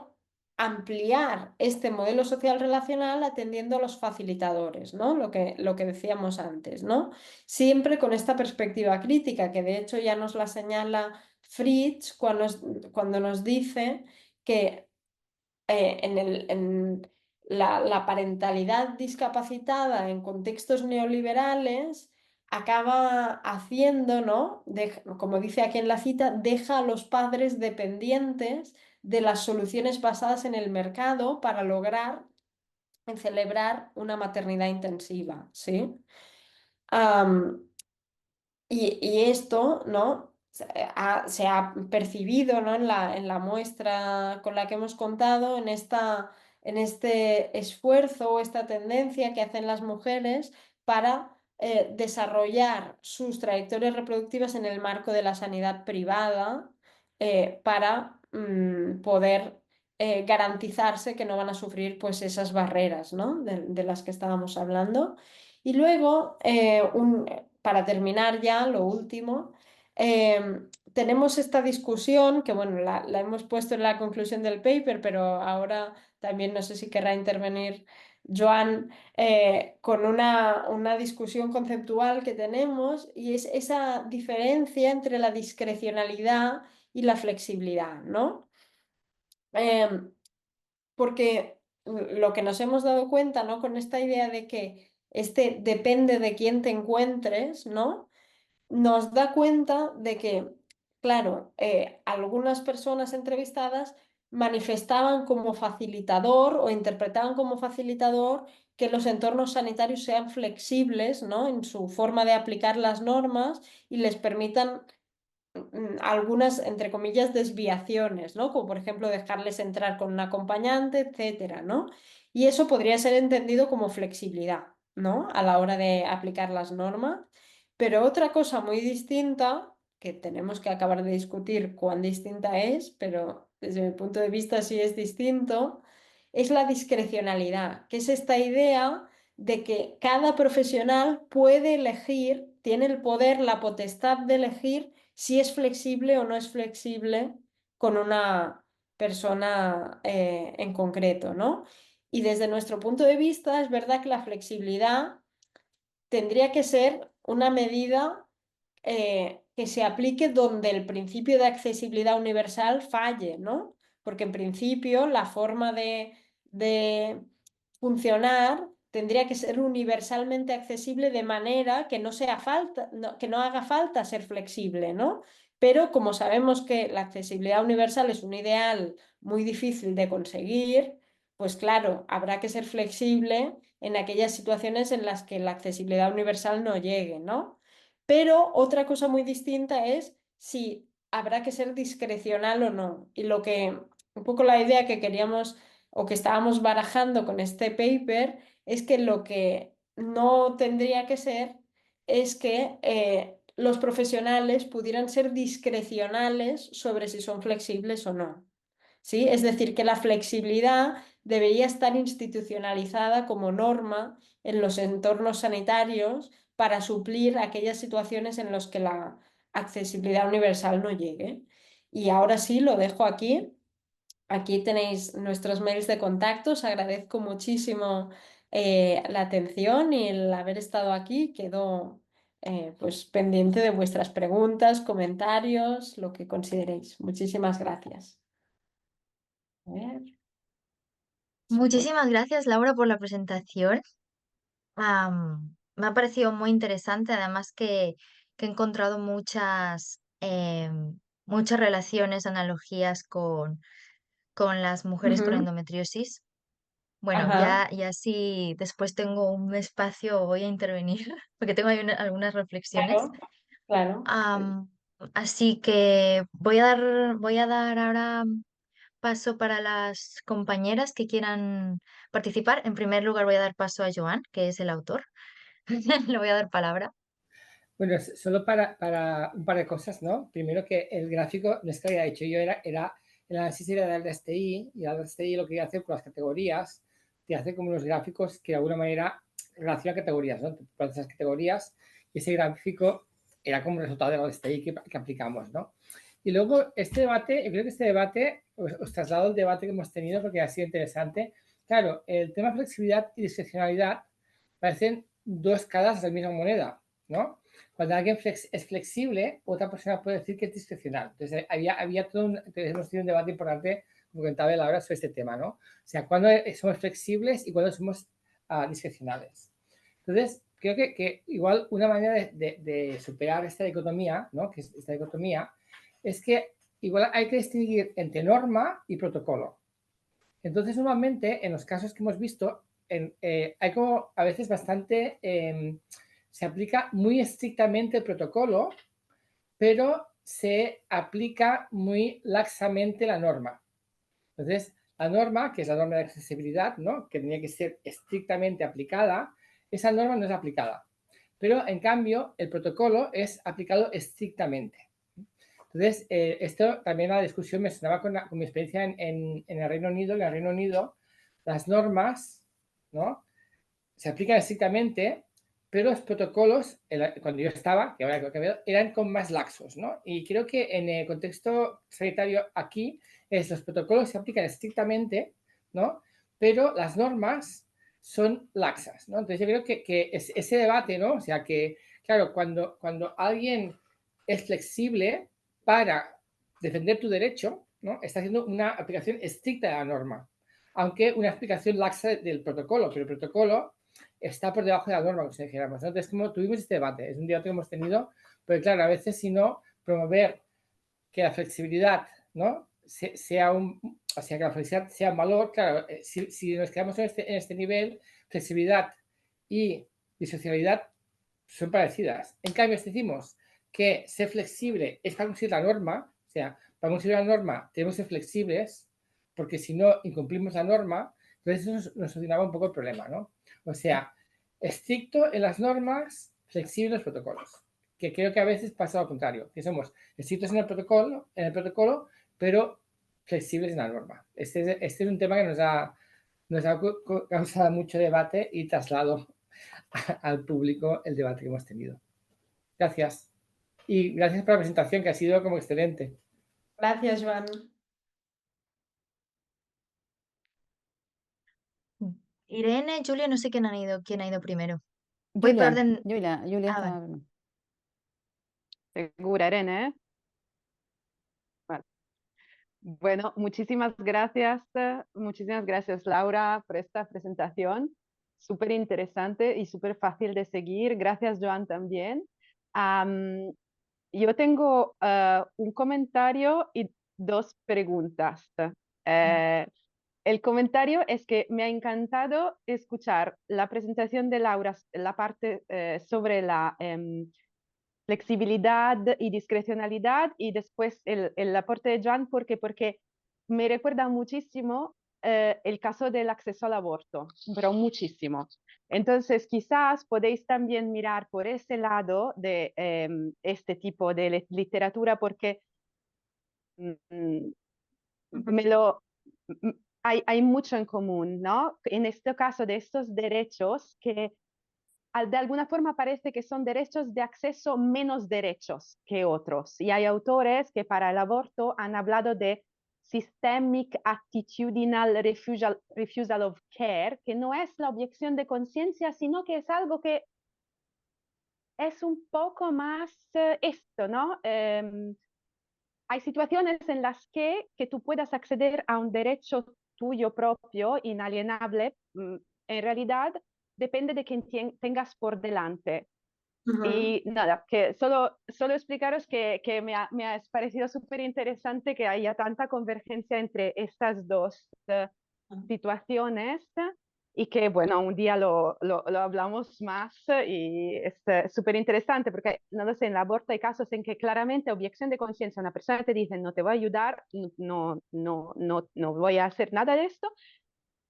ampliar este modelo social relacional atendiendo a los facilitadores, ¿no? Lo que decíamos antes, ¿no? Siempre con esta perspectiva crítica, que de hecho ya nos la señala Fritz cuando nos dice que en la parentalidad discapacitada en contextos neoliberales acaba haciendo, ¿no? Como dice aquí en la cita, deja a los padres dependientes de las soluciones basadas en el mercado para lograr celebrar una maternidad intensiva, ¿sí? Am, y esto, ¿no? Se ha percibido, ¿no? En la muestra con la que hemos contado, en este esfuerzo o esta tendencia que hacen las mujeres para desarrollar sus trayectorias reproductivas en el marco de la sanidad privada, para poder garantizarse que no van a sufrir pues, esas barreras, ¿no? de las que estábamos hablando. Y luego, para terminar ya, lo último, tenemos esta discusión que, bueno, la hemos puesto en la conclusión del paper, pero ahora también no sé si querrá intervenir Joan, con una discusión conceptual que tenemos y es esa diferencia entre la discrecionalidad y la flexibilidad, ¿no? Em, Porque lo que nos hemos dado cuenta, ¿no? Con esta idea de que este depende de quién te encuentres, ¿no? Nos da cuenta de que, claro, algunas personas entrevistadas manifestaban como facilitador o interpretaban como facilitador que los entornos sanitarios sean flexibles, ¿no? En su forma de aplicar las normas y les permitan algunas, entre comillas, desviaciones, ¿no? Como por ejemplo dejarles entrar con un acompañante, etcétera, ¿no? Y eso podría ser entendido como flexibilidad, ¿no? A la hora de aplicar las normas. Pero otra cosa muy distinta, que tenemos que acabar de discutir cuán distinta es, pero desde mi punto de vista sí es distinto, es la discrecionalidad, que es esta idea de que cada profesional puede elegir, tiene el poder, la potestad de elegir si es flexible o no es flexible con una persona en concreto, ¿no? Y desde nuestro punto de vista es verdad que la flexibilidad tendría que ser una medida que se aplique donde el principio de accesibilidad universal falle, ¿no? Porque en principio la forma de funcionar tendría que ser universalmente accesible de manera que no sea falta, que no haga falta ser flexible, ¿no? Pero como sabemos que la accesibilidad universal es un ideal muy difícil de conseguir, pues claro, habrá que ser flexible en aquellas situaciones en las que la accesibilidad universal no llegue, ¿no? Pero otra cosa muy distinta es si habrá que ser discrecional o no. Y un poco la idea que queríamos o que estábamos barajando con este paper es que lo que no tendría que ser es que los profesionales pudieran ser discrecionales sobre si son flexibles o no. ¿Sí? Es decir, que la flexibilidad debería estar institucionalizada como norma en los entornos sanitarios para suplir aquellas situaciones en las que la accesibilidad universal no llegue. Y ahora sí, lo dejo aquí. Aquí tenéis nuestros mails de contacto. Os agradezco muchísimo la atención y el haber estado aquí. Quedo pues pendiente de vuestras preguntas, comentarios, lo que consideréis. Muchísimas gracias. A ver, si puedo. Muchísimas gracias, Laura, por la presentación. Me ha parecido muy interesante, además que he encontrado muchas relaciones, analogías con las mujeres con Ujú. endometriosis. Bueno, Ajá, ya si después tengo un espacio voy a intervenir, porque tengo ahí algunas reflexiones. claro, claro. Así que voy a dar ahora paso para las compañeras que quieran participar. En primer lugar voy a dar paso a Joan, que es el autor. Le voy a dar palabra. Bueno, solo para un par de cosas, ¿no? Primero que el gráfico, no es que había hecho yo, era el análisis era del DSTI, y el DSTI lo que hace con las categorías, te hace como unos gráficos que de alguna manera relacionan categorías, ¿no? Te pones esas categorías y ese gráfico era como el resultado del DSTI que aplicamos, ¿no? Y luego este debate, yo creo que este debate, os traslado el debate que hemos tenido porque ha sido interesante. Claro, el tema flexibilidad y discrecionalidad parecen dos caras de la misma moneda, ¿no? Cuando alguien es flexible, otra persona puede decir que es discrecional. Entonces, había todo entonces hemos tenido un debate importante, como comentaba Laura, sobre este tema, ¿no? O sea, cuando somos flexibles y cuando somos discrecionales. Entonces, creo que igual una manera de superar esta dicotomía, ¿no? Que es esta dicotomía, es que igual hay que distinguir entre norma y protocolo. Entonces, normalmente, en los casos que hemos visto, hay como a veces bastante, se aplica muy estrictamente el protocolo, pero se aplica muy laxamente la norma. Entonces, la norma, que es la norma de accesibilidad, ¿no? Que tenía que ser estrictamente aplicada, esa norma no es aplicada. Pero, en cambio, el protocolo es aplicado estrictamente. Entonces, esto también la discusión me sonaba con mi experiencia en el Reino Unido. En el Reino Unido, las normas, ¿no? Se aplican estrictamente, pero los protocolos, cuando yo estaba, que ahora creo que veo, eran con más laxos, ¿no? Y creo que en el contexto sanitario aquí, los protocolos se aplican estrictamente, ¿no? Pero las normas son laxas, ¿no? Entonces yo creo que ese debate, ¿no? O sea que, claro, cuando alguien es flexible para defender tu derecho, ¿no? Está haciendo una aplicación estricta de la norma, aunque una aplicación laxa del protocolo, pero el protocolo está por debajo de la norma, como si dijéramos, ¿no? Entonces, como tuvimos este debate, es un debate que hemos tenido, pero claro, a veces si no, promover que la flexibilidad, ¿no? Sea o sea, que la flexibilidad sea un valor, claro, si nos quedamos en este nivel, flexibilidad y disocialidad son parecidas. En cambio, si decimos que ser flexible es para conseguir la norma, o sea, para conseguir la norma tenemos que ser flexibles, porque si no incumplimos la norma, entonces eso nos solucionaba un poco el problema, ¿no? O sea, estricto en las normas, flexible en los protocolos. Que creo que a veces pasa lo contrario, que somos estrictos en el protocolo, pero flexibles en la norma. Este es un tema que nos ha causado mucho debate y traslado al público el debate que hemos tenido. Gracias. Y gracias por la presentación, que ha sido como excelente. Gracias, Joan. Irene, Julia, no sé quién ha ido primero. Voy por Giulia, orden. Giulia Ah, vale. está... Segura, Irene. Vale. Bueno, muchísimas gracias, Laura, por esta presentación. Súper interesante y súper fácil de seguir. Gracias, Joan, también. Am, yo tengo un comentario y dos preguntas. Eh, el comentario es que me ha encantado escuchar la presentación de Laura, la parte sobre la flexibilidad y discrecionalidad y después el aporte de Joan, porque me recuerda muchísimo el caso del acceso al aborto, pero muchísimo. Entonces, quizás podéis también mirar por ese lado de este tipo de literatura, porque mm, me lo, hay mucho en común, ¿no? En este caso de estos derechos que de alguna forma parece que son derechos de acceso menos derechos que otros. Y hay autores que para el aborto han hablado de systemic attitudinal refusal of care, que no es la objeción de conciencia, sino que es algo que es un poco más esto, ¿no? Hay situaciones en las que tú puedas acceder a un derecho tuyo propio, inalienable, en realidad depende de quien tengas por delante. Y nada, que solo explicaros que me ha parecido súper interesante que haya tanta convergencia entre estas dos situaciones y que, bueno, un día lo hablamos más y es súper interesante porque, no lo sé, en el aborto hay casos en que claramente objeción de conciencia, una persona te dice no te voy a ayudar, no voy a hacer nada de esto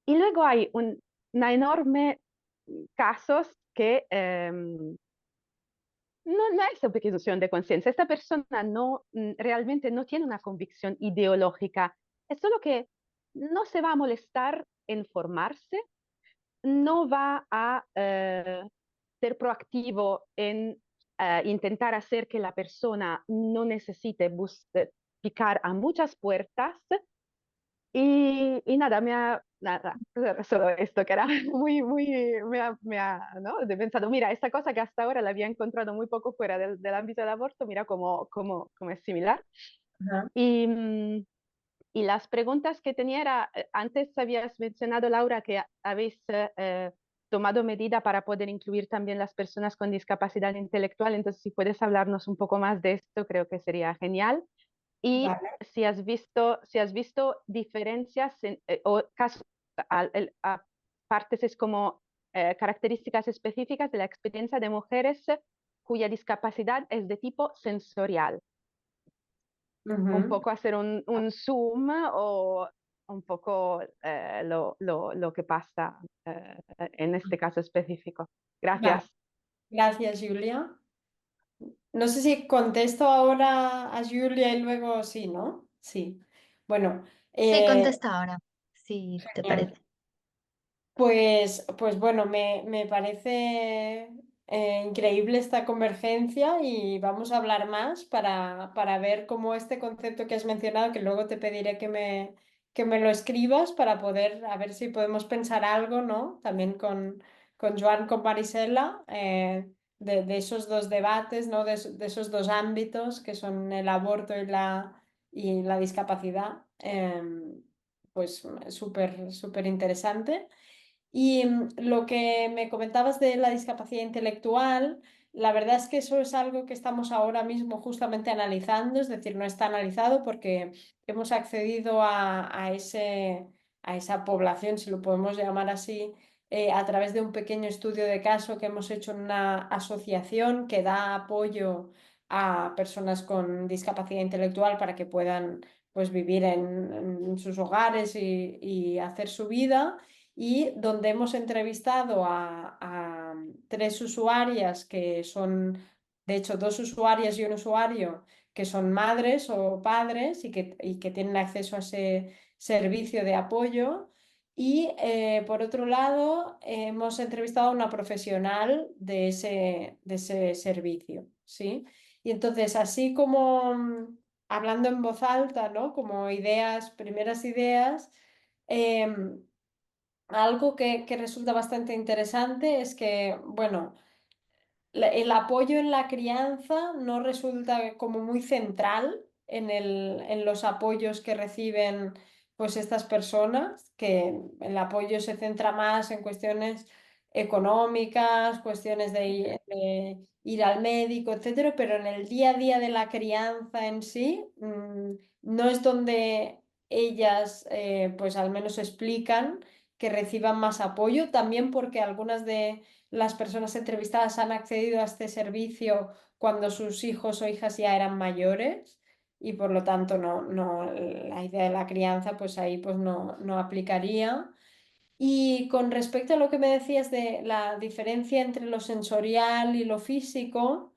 y luego hay una enorme casos que no es objeción de conciencia. Esta persona realmente no tiene una convicción ideológica. Es solo que no se va a molestar en formarse, no va a ser proactivo en intentar hacer que la persona no necesite picar a muchas puertas. Y nada, nada, solo esto que era ¿no? He pensado, mira, esta cosa que hasta ahora la había encontrado muy poco fuera del ámbito del aborto, mira cómo es similar. Ajá. Y las preguntas que tenía era, antes habías mencionado, Laura, que habéis tomado medida para poder incluir también las personas con discapacidad intelectual, entonces si puedes hablarnos un poco más de esto, creo que sería genial. Y Vale. si has visto diferencias o casos, partes es como características específicas de la experiencia de mujeres cuya discapacidad es de tipo sensorial. Un poco hacer un zoom o un poco lo que pasa en este caso específico. Vale. Gracias. Gracias, Julia. No sé si contesto ahora a Julia y luego sí, ¿no? Sí. Bueno, Sí, contesta ahora, si te genial. parece. Pues bueno, me parece increíble esta convergencia y vamos a hablar más para ver cómo este concepto que has mencionado, que luego te pediré que me lo escribas para poder, a ver si podemos pensar algo, ¿no? También con Joan, con Marisela, de esos dos debates, ¿no? De esos dos ámbitos que son el aborto y la discapacidad. Pues súper interesante. Y lo que me comentabas de la discapacidad intelectual, la verdad es que eso es algo que estamos ahora mismo justamente analizando, es decir, no está analizado porque hemos accedido a esa población, si lo podemos llamar así, a través de un pequeño estudio de caso que hemos hecho en una asociación que da apoyo a personas con discapacidad intelectual para que puedan pues, vivir en sus hogares y hacer su vida y donde hemos entrevistado a tres usuarias que son, de hecho, dos usuarias y un usuario que son madres o padres y que tienen acceso a ese servicio de apoyo. Y por otro lado, hemos entrevistado a una profesional de ese servicio, ¿sí? Y entonces, así como hablando en voz alta, ¿no? Como ideas, primeras ideas. em, Algo que resulta bastante interesante es que, bueno, el apoyo en la crianza no resulta como muy central en los apoyos que reciben pues estas personas, que el apoyo se centra más en cuestiones económicas, cuestiones de ir al médico, etcétera, pero en el día a día de la crianza en sí, no es donde ellas pues al menos explican que reciban más apoyo, también porque algunas de las personas entrevistadas han accedido a este servicio cuando sus hijos o hijas ya eran mayores y por lo tanto la idea de la crianza pues ahí pues no aplicaría. Y con respecto a lo que me decías de la diferencia entre lo sensorial y lo físico,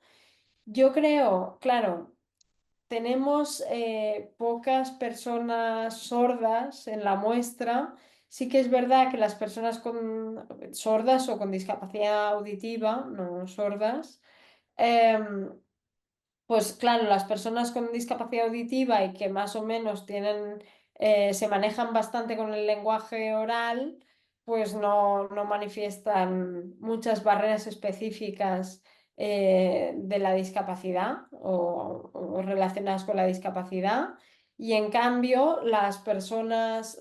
yo creo, claro, tenemos pocas personas sordas en la muestra. Sí que es verdad que las personas sordas o con discapacidad auditiva, no sordas, em, pues claro, las personas con discapacidad auditiva y que más o menos se manejan bastante con el lenguaje oral, pues no manifiestan muchas barreras específicas de la discapacidad o relacionadas con la discapacidad. Y en cambio, las personas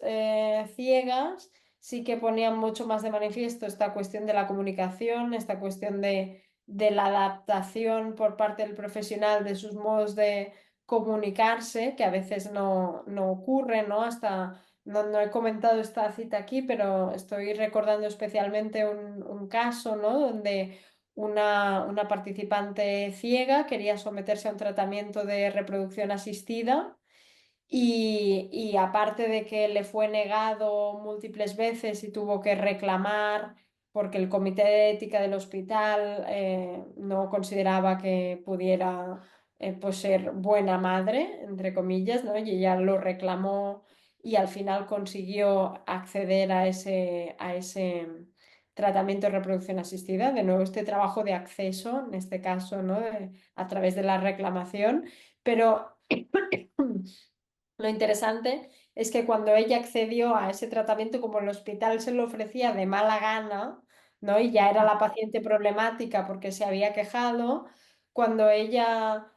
ciegas sí que ponían mucho más de manifiesto esta cuestión de la comunicación, esta cuestión de la adaptación por parte del profesional de sus modos de comunicarse, que a veces no ocurre, ¿no? No he comentado esta cita aquí, pero estoy recordando especialmente un caso, ¿no? Donde una participante ciega quería someterse a un tratamiento de reproducción asistida. Y aparte de que le fue negado múltiples veces y tuvo que reclamar porque el comité de ética del hospital no consideraba que pudiera pues ser buena madre, entre comillas, ¿no? Y ella lo reclamó y al final consiguió acceder a ese tratamiento de reproducción asistida. De nuevo, este trabajo de acceso, en este caso, ¿no? A través de la reclamación, pero lo interesante es que cuando ella accedió a ese tratamiento, como el hospital se lo ofrecía de mala gana, ¿no? Y ya era la paciente problemática porque se había quejado, cuando ella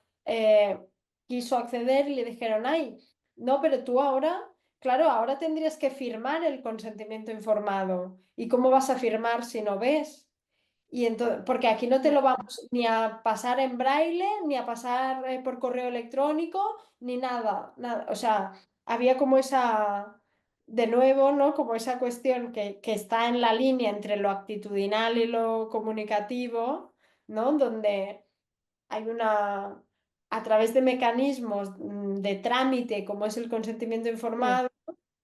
quiso acceder le dijeron, ay, no, pero tú ahora, claro, ahora tendrías que firmar el consentimiento informado. ¿Y cómo vas a firmar si no ves? Y entonces, porque aquí no te lo vamos ni a pasar en braille, ni a pasar por correo electrónico, ni nada, nada. O sea, había como de nuevo, ¿no? Como esa cuestión que está en la línea entre lo actitudinal y lo comunicativo, ¿no? Donde hay a través de mecanismos de trámite, como es el consentimiento informado,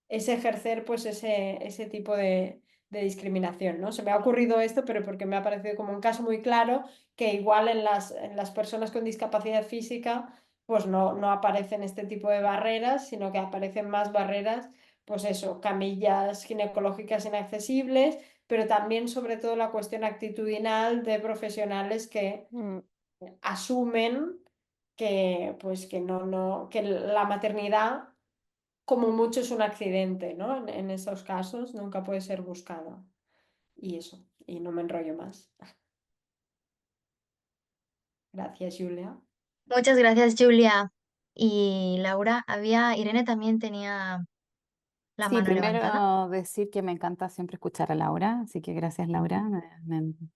es ejercer pues ese tipo de discriminación, ¿no? Se me ha ocurrido esto, pero porque me ha parecido como un caso muy claro que igual en las personas con discapacidad física pues no aparecen este tipo de barreras, sino que aparecen más barreras, pues eso, camillas ginecológicas inaccesibles, pero también sobre todo la cuestión actitudinal de profesionales que asumen que la maternidad como mucho es un accidente, ¿no? En esos casos nunca puede ser buscada. Y eso, y no me enrollo más. Gracias, Julia. Muchas gracias, Julia. Y Laura, Irene también tenía la Sí, mano levantada. primero decir que me encanta siempre escuchar a Laura, así que gracias, Laura.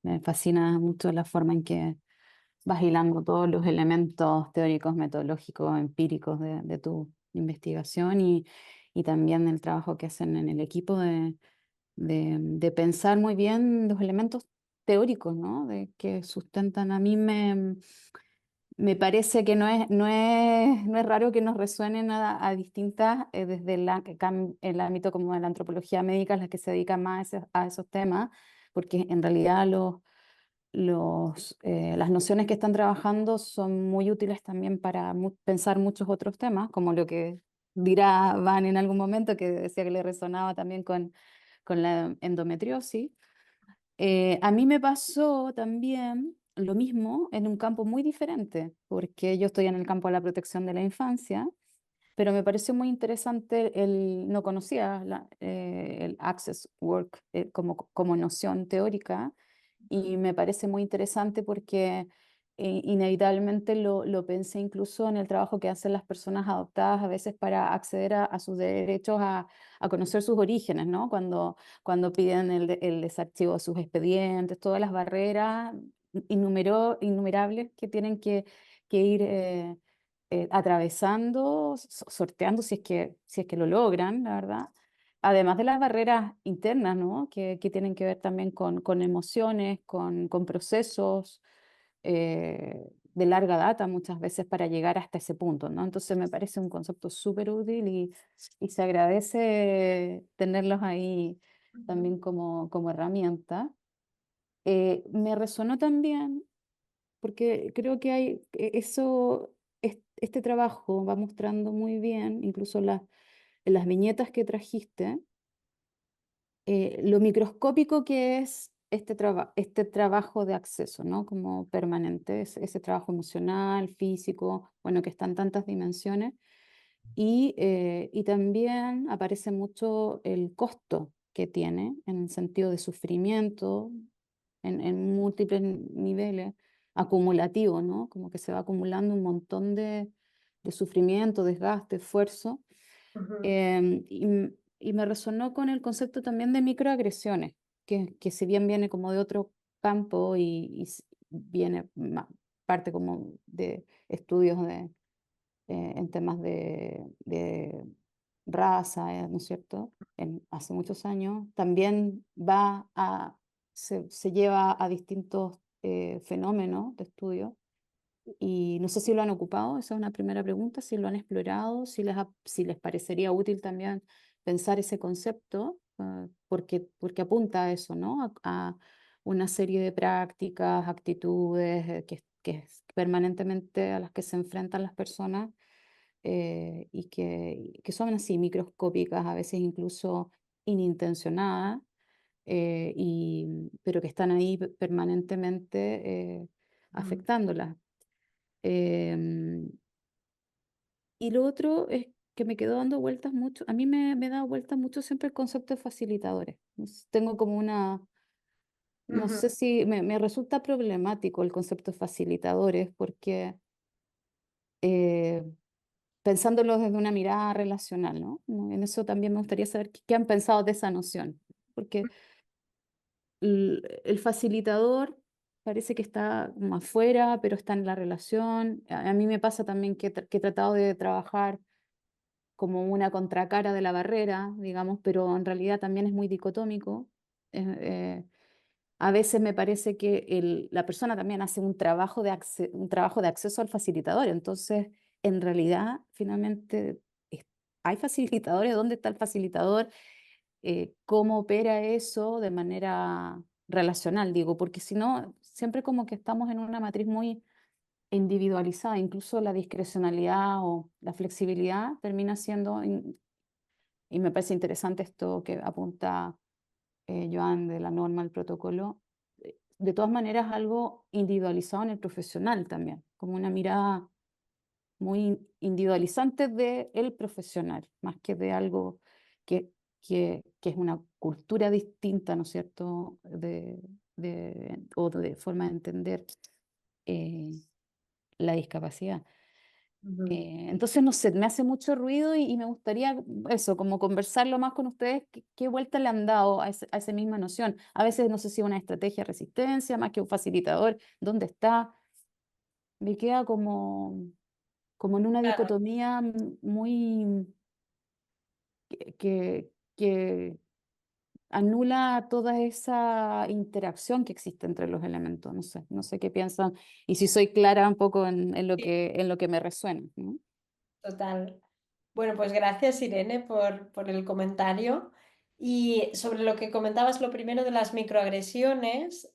Me fascina mucho la forma en que vas hilando todos los elementos teóricos, metodológicos, empíricos de tu investigación y también el trabajo que hacen en el equipo de pensar muy bien los elementos teóricos, ¿no? De que sustentan. A mí me parece que no es raro que nos resuenen a distintas, desde el ámbito como de la antropología médica, las que se dedican más a esos temas, porque en realidad las nociones que están trabajando son muy útiles también para pensar muchos otros temas, como lo que dirá Van en algún momento, que decía que le resonaba también con la endometriosis. A mí me pasó también lo mismo en un campo muy diferente, porque yo estoy en el campo de la protección de la infancia, pero me pareció muy interesante, no conocía el Access Work como noción teórica, y me parece muy interesante porque inevitablemente lo pensé incluso en el trabajo que hacen las personas adoptadas a veces para acceder a sus derechos a conocer sus orígenes, ¿no? Cuando piden el desarchivo de sus expedientes, todas las barreras innumerables que tienen que ir atravesando, sorteando si es que lo logran, la verdad. Además de las barreras internas, ¿no? Que tienen que ver también con emociones, con procesos de larga data muchas veces para llegar hasta ese punto, ¿no? Entonces me parece un concepto súper útil y se agradece tenerlos ahí también como herramienta. Me resonó también porque creo que este trabajo va mostrando muy bien, incluso en las viñetas que trajiste, lo microscópico que es este trabajo de acceso, ¿no? Como permanente, ese trabajo emocional, físico, bueno, que está en tantas dimensiones. Y también aparece mucho el costo que tiene en el sentido de sufrimiento en múltiples niveles, acumulativo, ¿no? Como que se va acumulando un montón de sufrimiento, desgaste, esfuerzo. Ujú, Y me resonó con el concepto también de microagresiones, que si bien viene como de otro campo viene parte como de estudios en temas de raza, ¿no es cierto? Hace muchos años, también se lleva a distintos fenómenos de estudio y no sé si lo han ocupado, esa es una primera pregunta, si lo han explorado, si les parecería útil también pensar ese concepto, porque apunta a eso, ¿no? A una serie de prácticas, actitudes permanentemente a las que se enfrentan las personas y que son así microscópicas, a veces incluso inintencionadas, pero que están ahí permanentemente ujú, afectándolas. Em, y lo otro es que me quedó dando vueltas mucho, a mí me da vueltas mucho siempre el concepto de facilitadores. Tengo como no ujú. sé si me resulta problemático el concepto de facilitadores porque eh, pensándolo desde una mirada relacional, ¿no? En eso también me gustaría saber qué han pensado de esa noción, porque el facilitador parece que está como afuera, pero está en la relación. A mí me pasa también que he tratado de trabajar como una contracara de la barrera, digamos, pero en realidad también es muy dicotómico. Eh, eh, a veces me parece que la persona también hace un trabajo de acceso al facilitador, entonces en realidad finalmente hay facilitadores, ¿dónde está el facilitador? ¿Cómo opera eso de manera relacional? Digo, porque si no, siempre como que estamos en una matriz muy individualizada, incluso la discrecionalidad o la flexibilidad termina siendo, y me parece interesante esto que apunta Joan de la norma, el protocolo, de todas maneras algo individualizado en el profesional también, como una mirada muy individualizante del profesional, más que de algo que es una cultura distinta, ¿no es cierto?, o de forma de entender eh, la discapacidad. Ujú. Entonces, no sé, me hace mucho ruido y me gustaría eso, como conversarlo más con ustedes, qué vuelta le han dado a esa misma noción. A veces no sé si una estrategia de resistencia, más que un facilitador, ¿dónde está? Me queda como en una Claro, dicotomía muy que anula toda esa interacción que existe entre los elementos. No sé qué piensan y si soy clara un poco en lo sí, que me resuena, ¿no? total. Bueno, pues gracias Irene por el comentario. Y sobre lo que comentabas, lo primero de las microagresiones,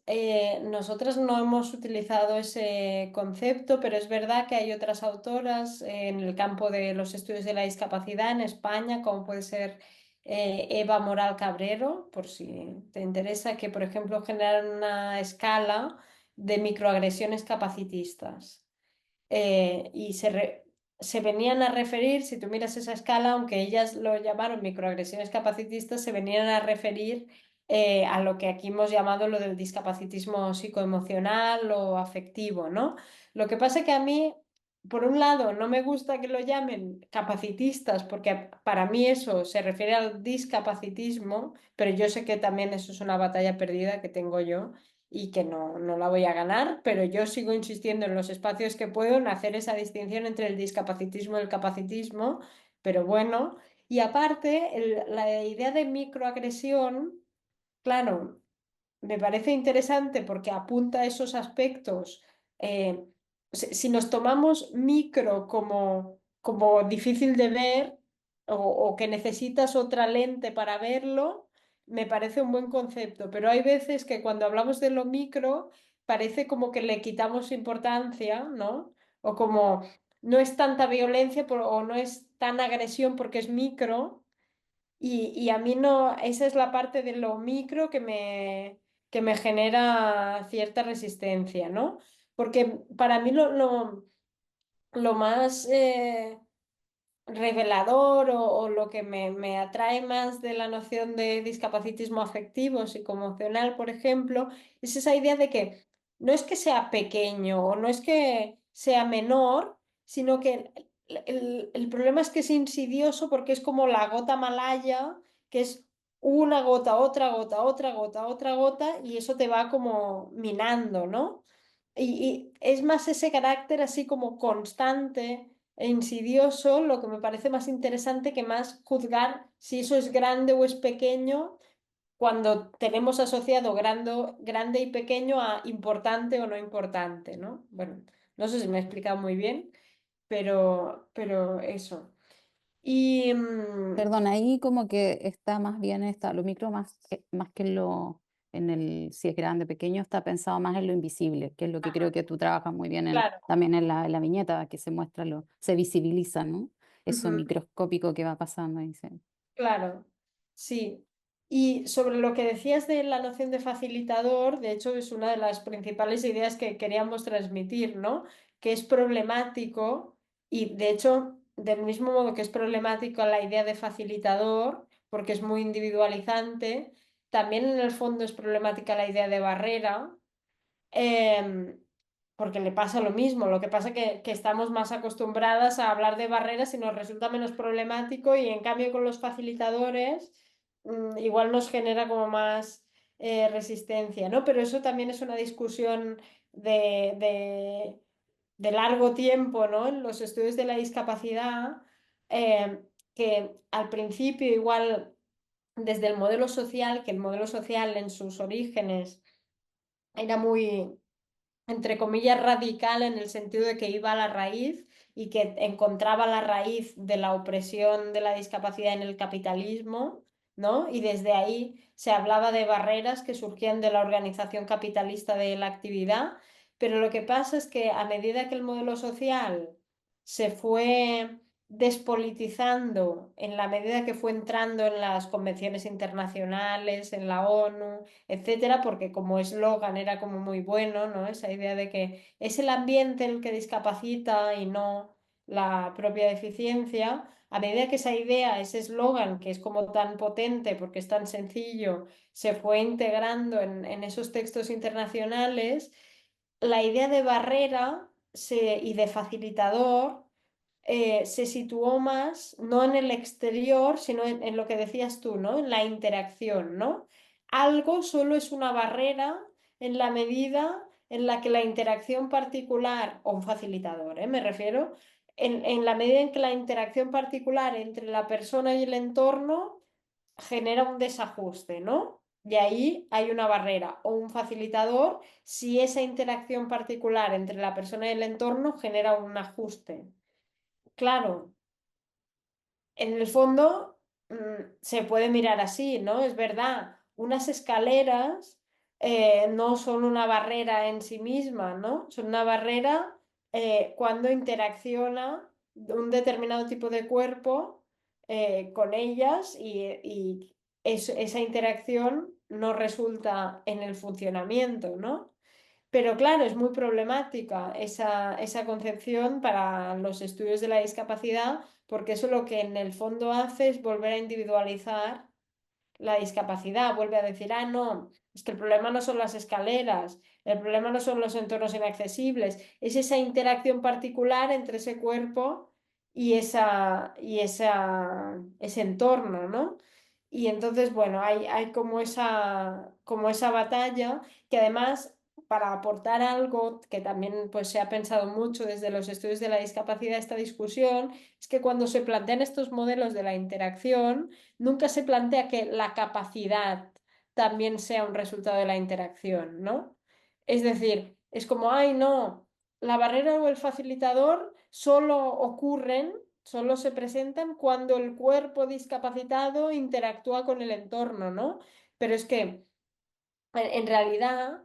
nosotras no hemos utilizado ese concepto, pero es verdad que hay otras autoras en el campo de los estudios de la discapacidad en España, como puede ser Eva Moral Cabrero, por si te interesa, que por ejemplo generan una escala de microagresiones capacitistas y se venían a referir, si tú miras esa escala, aunque ellas lo llamaron microagresiones capacitistas, se venían a referir a lo que aquí hemos llamado lo del discapacitismo psicoemocional o afectivo, ¿no? Lo que pasa es que a mí, por un lado, no me gusta que lo llamen capacitistas, porque para mí eso se refiere al discapacitismo, pero yo sé que también eso es una batalla perdida que tengo yo y que no la voy a ganar, pero yo sigo insistiendo en los espacios que puedo en hacer esa distinción entre el discapacitismo y el capacitismo, pero bueno, y aparte, la idea de microagresión. Claro, me parece interesante porque apunta a esos aspectos. Si nos tomamos micro como difícil de ver o que necesitas otra lente para verlo, me parece un buen concepto. Pero hay veces que cuando hablamos de lo micro parece como que le quitamos importancia, ¿no? O como no es tanta violencia o no es tan agresión porque es micro. Y a mí no, esa es la parte de lo micro que me genera cierta resistencia, ¿no? Porque para mí lo más revelador o lo que me atrae más de la noción de discapacitismo afectivo, psicoemocional, por ejemplo, es esa idea de que no es que sea pequeño o no es que sea menor, sino que el problema es que es insidioso porque es como la gota malaya, que es una gota, otra gota, otra gota, otra gota, y eso te va como minando, ¿no? Y es más ese carácter así como constante e insidioso lo que me parece más interesante que más juzgar si eso es grande o es pequeño cuando tenemos asociado grande y pequeño a importante o no importante, ¿no? Bueno, no sé si me he explicado muy bien, pero eso. Y Perdón, ahí como que está más bien, está lo micro más que si es grande, pequeño, está pensado más en lo invisible, que es lo que creo ajá, que tú trabajas muy bien claro. también en la viñeta, que se muestra, se visibiliza, ¿no? Eso Ujú. microscópico que va pasando ahí. Sí. Claro, sí. Y sobre lo que decías de la noción de facilitador, de hecho es una de las principales ideas que queríamos transmitir, ¿no? Que es problemático y de hecho, del mismo modo que es problemático la idea de facilitador, porque es muy individualizante, también en el fondo es problemática la idea de barrera, em, porque le pasa lo mismo. Lo que pasa que estamos más acostumbradas a hablar de barreras y nos resulta menos problemático y en cambio con los facilitadores igual nos genera como más resistencia, ¿no? Pero eso también es una discusión de largo tiempo, ¿no? En los estudios de la discapacidad, que al principio igual desde el modelo social, que el modelo social en sus orígenes era muy entre comillas, radical en el sentido de que iba a la raíz y que encontraba la raíz de la opresión de la discapacidad en el capitalismo, ¿no? Y desde ahí se hablaba de barreras que surgían de la organización capitalista de la actividad, pero lo que pasa es que a medida que el modelo social se fue despolitizando en la medida que fue entrando en las convenciones internacionales, en la ONU, etcétera, porque como eslogan era como muy bueno, ¿no? Esa idea de que es el ambiente el que discapacita y no la propia deficiencia. A medida que esa idea, ese eslogan, que es como tan potente porque es tan sencillo, se fue integrando en esos textos internacionales, la idea de barrera y de facilitador se situó más no en el exterior, sino en lo que decías tú, ¿no? En la interacción, ¿no? Algo solo es una barrera en la medida en la que la interacción particular, o un facilitador, me refiero, en la medida en que la interacción particular entre la persona y el entorno genera un desajuste, ¿no? Y ahí hay una barrera o un facilitador si esa interacción particular entre la persona y el entorno genera un ajuste. Claro, en el fondo se puede mirar así, ¿no? Es verdad, unas escaleras no son una barrera en sí misma, ¿no? Son una barrera cuando interacciona un determinado tipo de cuerpo con ellas y esa interacción no resulta en el funcionamiento, ¿no? Pero claro, es muy problemática esa concepción para los estudios de la discapacidad, porque eso lo que en el fondo hace es volver a individualizar la discapacidad, vuelve a decir, ah, no, es que el problema no son las escaleras, el problema no son los entornos inaccesibles, es esa interacción particular entre ese cuerpo ese entorno, ¿no? Y entonces, bueno, hay como esa batalla que además, para aportar algo que también pues, se ha pensado mucho desde los estudios de la discapacidad, esta discusión, es que cuando se plantean estos modelos de la interacción, nunca se plantea que la capacidad también sea un resultado de la interacción, ¿no? Es decir, es como, ay, no, la barrera o el facilitador solo se presentan cuando el cuerpo discapacitado interactúa con el entorno, ¿no? Pero es que en realidad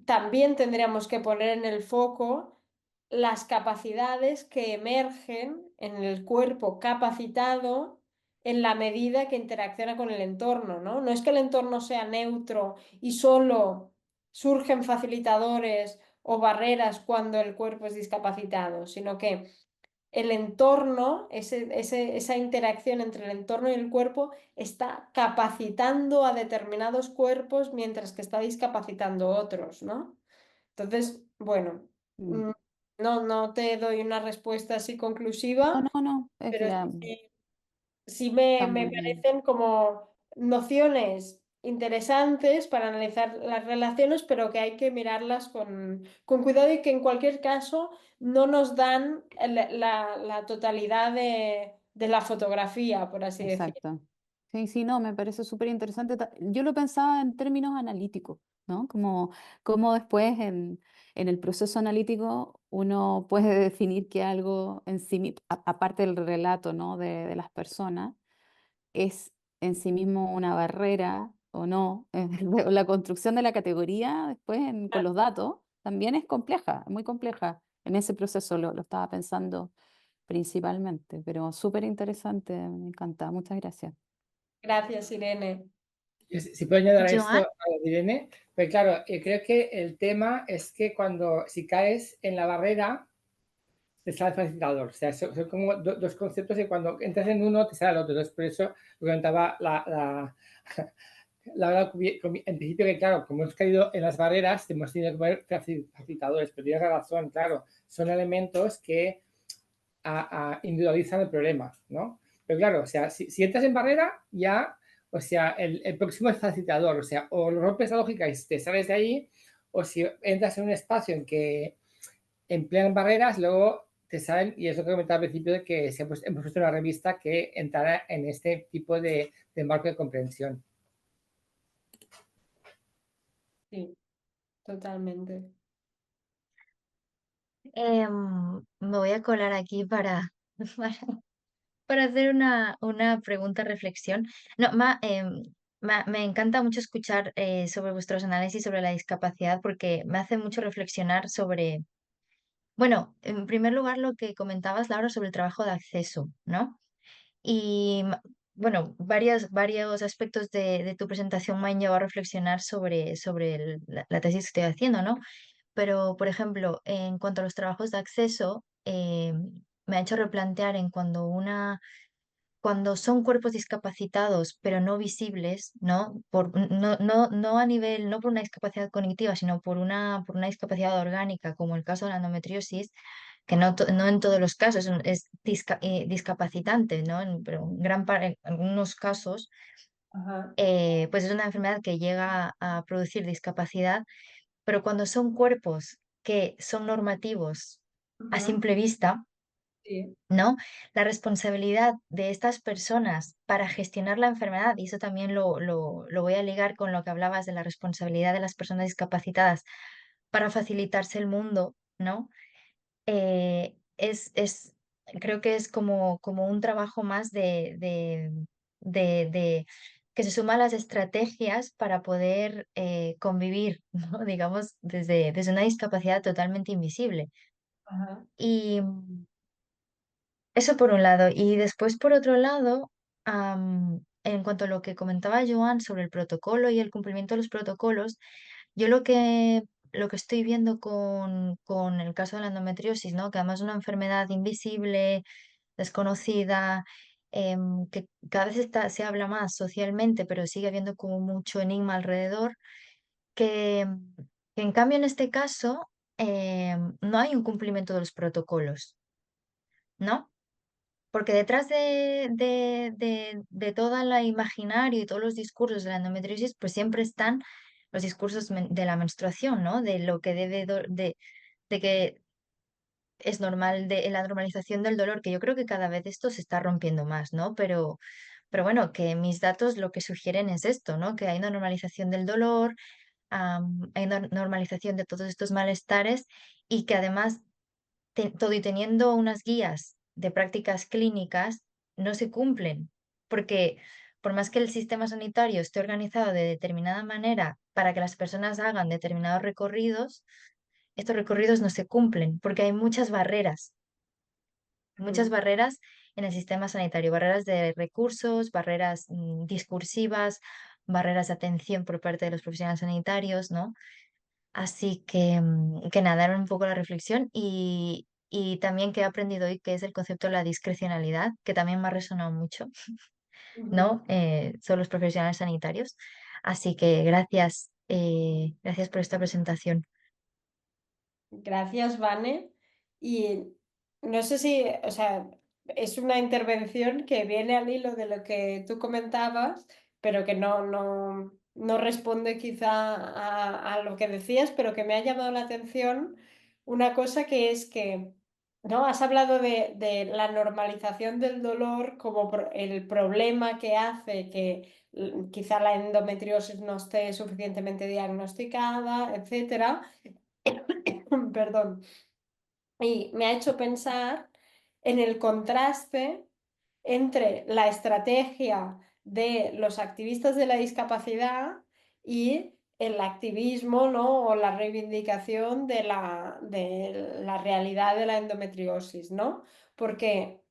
también tendríamos que poner en el foco las capacidades que emergen en el cuerpo capacitado en la medida que interacciona con el entorno, ¿no? No es que el entorno sea neutro y solo surgen facilitadores o barreras cuando el cuerpo es discapacitado, sino que el entorno, esa interacción entre el entorno y el cuerpo, está capacitando a determinados cuerpos mientras que está discapacitando otros, ¿no? Entonces, bueno, Mm. no te doy una respuesta así No, conclusiva, no, no, es pero la, sí está me muy bien. parecen como nociones interesantes para analizar las relaciones, pero que hay que mirarlas con cuidado y que en cualquier caso no nos dan la totalidad de la fotografía, por así decirlo. Exacto. Sí, sí, no, me parece súper interesante. Yo lo pensaba en términos analíticos, ¿no? Como después en el proceso analítico uno puede definir que algo en sí, aparte del relato, ¿no? De las personas, es en sí mismo una barrera o no. La construcción de la categoría después con los datos también es compleja, muy compleja. En ese proceso lo estaba pensando principalmente, pero súper interesante, me encanta, muchas gracias. Gracias, Irene. Si puedo añadir a esto, Joan, a Irene, pues claro, creo que el tema es que si caes en la barrera, te sale el facilitador. O sea, son como dos conceptos que cuando entras en uno te sale el otro. Entonces, por eso lo comentaba en principio que, claro, como hemos caído en las barreras, hemos tenido que poner facilitadores, pero tienes razón, claro, son elementos que individualizan el problema, ¿no? Pero claro, o sea, si entras en barrera, ya, o sea, el próximo es facilitador, o sea, o rompes la lógica y te sales de ahí, o si entras en un espacio en que emplean barreras, luego te salen, y es lo que comentaba al principio, de que hemos puesto una revista que entrara en este tipo de marco de comprensión. Sí, totalmente. me voy a colar aquí para, para hacer una pregunta reflexión. No, me encanta mucho escuchar sobre vuestros análisis sobre la discapacidad porque me hace mucho reflexionar sobre, bueno, en primer lugar lo que comentabas, Laura, sobre el trabajo de acceso, ¿no? Y bueno, varios aspectos de tu presentación me han llevado a reflexionar sobre la tesis que estoy haciendo, ¿no? Pero, por ejemplo, en cuanto a los trabajos de acceso, me ha hecho replantear en cuando son cuerpos discapacitados, pero no visibles, ¿no? No a nivel, no por una discapacidad cognitiva, sino por una discapacidad orgánica, como el caso de la endometriosis, que no en todos los casos discapacitante, ¿no? Pero en algunos casos, Ajá. pues es una enfermedad que llega a producir discapacidad, pero cuando son cuerpos que son normativos a Ujú. simple vista, Sí. ¿no? La responsabilidad de estas personas para gestionar la enfermedad, y eso también lo voy a ligar con lo que hablabas de la responsabilidad de las personas discapacitadas para facilitarse el mundo, ¿no? Creo que es como un trabajo más de que se suma a las estrategias para poder convivir, ¿no? Digamos, desde una discapacidad totalmente invisible. Ajá. Y eso por un lado. Y después, por otro lado, en cuanto a lo que comentaba Joan sobre el protocolo y el cumplimiento de los protocolos, yo lo que estoy viendo con el caso de la endometriosis, ¿no? Que además es una enfermedad invisible, desconocida, que cada vez se habla más socialmente, pero sigue habiendo como mucho enigma alrededor, que, que en cambio en este caso no hay un cumplimiento de los protocolos, ¿no? Porque detrás de todo el imaginario y todos los discursos de la endometriosis, pues siempre están los discursos de la menstruación, ¿no? De lo que de que es normal, de la normalización del dolor, que yo creo que cada vez esto se está rompiendo más, ¿no? Pero bueno, que mis datos lo que sugieren es esto, ¿no? Que hay una normalización del dolor, hay una normalización de todos estos malestares y que además todo y teniendo unas guías de prácticas clínicas, no se cumplen, porque por más que el sistema sanitario esté organizado de determinada manera para que las personas hagan determinados recorridos, estos recorridos no se cumplen, porque hay muchas Mm. barreras en el sistema sanitario, barreras de recursos, barreras discursivas, barreras de atención por parte de los profesionales sanitarios, ¿no? Así que nada, era un poco la reflexión y también que he aprendido hoy que es el concepto de la discrecionalidad, que también me ha resonado mucho, Ujú. ¿no? Son los profesionales sanitarios. Así que gracias, gracias por esta presentación. Gracias, Vane. Y no sé si, o sea, es una intervención que viene al hilo de lo que tú comentabas, pero que no responde quizá a lo que decías, pero que me ha llamado la atención una cosa que es que, ¿no? Has hablado de la normalización del dolor como el problema que hace que quizá la endometriosis no esté suficientemente diagnosticada, etcétera. Perdón. Y me ha hecho pensar en el contraste entre la estrategia de los activistas de la discapacidad y el activismo, ¿no? O la reivindicación de la realidad de la endometriosis, ¿no? Porque,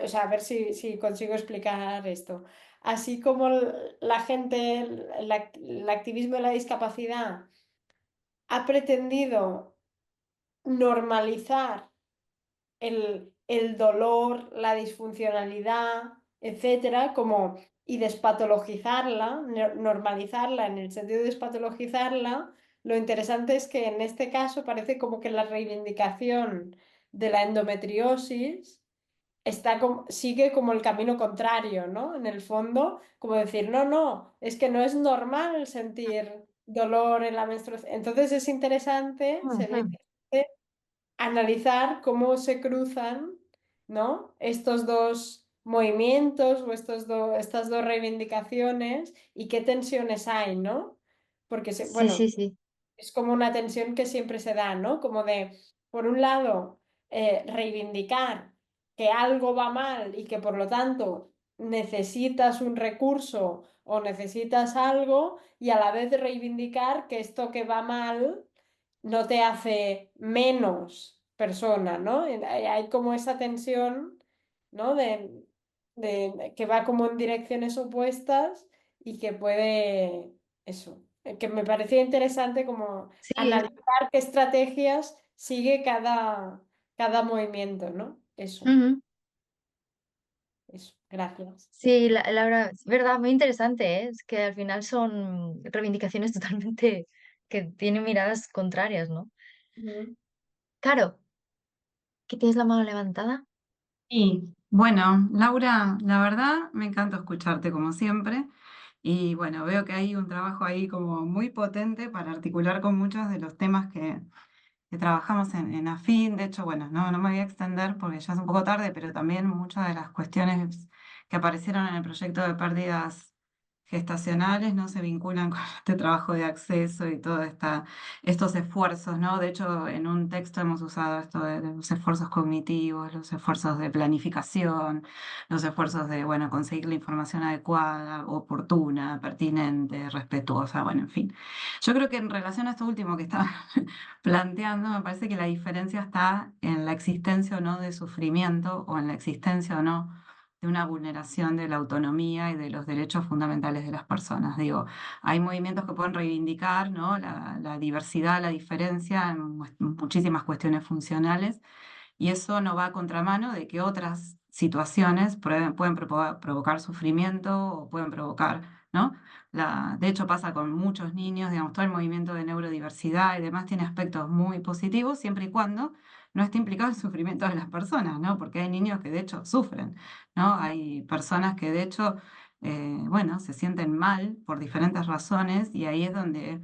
o sea, a ver si consigo explicar esto. Así como la gente, el activismo de la discapacidad ha pretendido normalizar el dolor, la disfuncionalidad, etcétera, como, y despatologizarla, normalizarla en el sentido de despatologizarla, lo interesante es que en este caso parece como que la reivindicación de la endometriosis sigue como el camino contrario, ¿no? En el fondo, como decir, no, no, es que no es normal sentir dolor en la menstruación. Entonces es interesante, sería Ujú. interesante analizar cómo se cruzan, ¿no? Estos dos movimientos o estas dos reivindicaciones y qué tensiones hay, ¿no? Porque, Sí, bueno, sí, sí. es como una tensión que siempre se da, ¿no? Como de, por un lado, reivindicar que algo va mal y que por lo tanto necesitas un recurso o necesitas algo y a la vez reivindicar que esto que va mal no te hace menos persona, ¿no? Hay como esa tensión, ¿no? Que va como en direcciones opuestas y que puede, eso, que me parecía interesante como Sí, analizar qué estrategias sigue cada movimiento, ¿no? ujú. Eso, gracias. Sí, la verdad, es verdad, muy interesante, ¿eh? Es que al final son reivindicaciones totalmente que tienen miradas contrarias, ¿no? Ujú. Caro, ¿que tienes la mano levantada? Y bueno, Laura, la verdad me encanta escucharte como siempre y bueno, veo que hay un trabajo ahí como muy potente para articular con muchos de los temas que trabajamos en AFIN. De hecho, bueno, no me voy a extender porque ya es un poco tarde, pero también muchas de las cuestiones que aparecieron en el proyecto de pérdidas gestacionales no se vinculan con este trabajo de acceso y todos estos esfuerzos, ¿no? De hecho, en un texto hemos usado esto de los esfuerzos cognitivos, los esfuerzos de planificación, los esfuerzos de, bueno, conseguir la información adecuada, oportuna, pertinente, respetuosa, bueno, en fin. Yo creo que en relación a esto último que estaba planteando, me parece que la diferencia está en la existencia o no de sufrimiento o en la existencia o no de una vulneración de la autonomía y de los derechos fundamentales de las personas. Digo, hay movimientos que pueden reivindicar, ¿no? La diversidad, la diferencia en muchísimas cuestiones funcionales y eso no va a contramano de que otras situaciones pueden provocar sufrimiento o pueden provocar, ¿no? De hecho pasa con muchos niños, digamos, todo el movimiento de neurodiversidad y demás tiene aspectos muy positivos siempre y cuando no esté implicado el sufrimiento de las personas, ¿no? Porque hay niños que de hecho sufren, ¿no? Hay personas que de hecho, bueno, se sienten mal por diferentes razones y ahí es donde,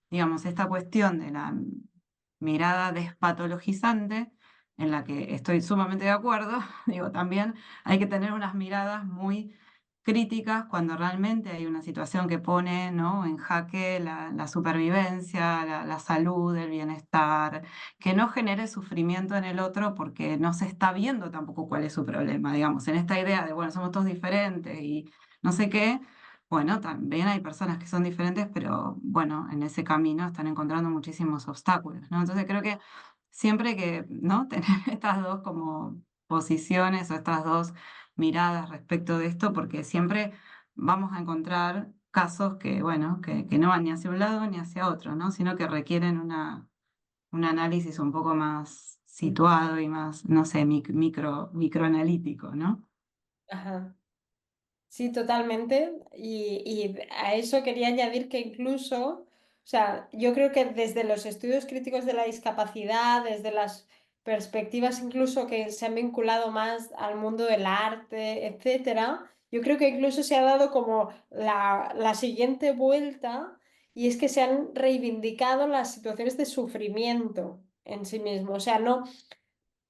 digamos, esta cuestión de la mirada despatologizante, en la que estoy sumamente de acuerdo, digo, también hay que tener unas miradas muy críticas cuando realmente hay una situación que pone, ¿no?, en jaque la supervivencia, la salud, el bienestar, que no genere sufrimiento en el otro porque no se está viendo tampoco cuál es su problema, digamos, en esta idea de, bueno, somos todos diferentes y no sé qué. Bueno, también hay personas que son diferentes, pero bueno, en ese camino están encontrando muchísimos obstáculos, ¿no? Entonces creo que siempre hay que, ¿no?, tener estas dos como posiciones o estas dos miradas respecto de esto, porque siempre vamos a encontrar casos que, bueno, que no van ni hacia un lado ni hacia otro, ¿no? Sino que requieren un análisis un poco más situado y más, no sé, microanalítico, ¿no? Ajá. Sí, totalmente. Y a eso quería añadir que incluso, o sea, yo creo que desde los estudios críticos de la discapacidad, desde las perspectivas incluso que se han vinculado más al mundo del arte, etcétera, yo creo que incluso se ha dado como la siguiente vuelta y es que se han reivindicado las situaciones de sufrimiento en sí mismo. O sea, no.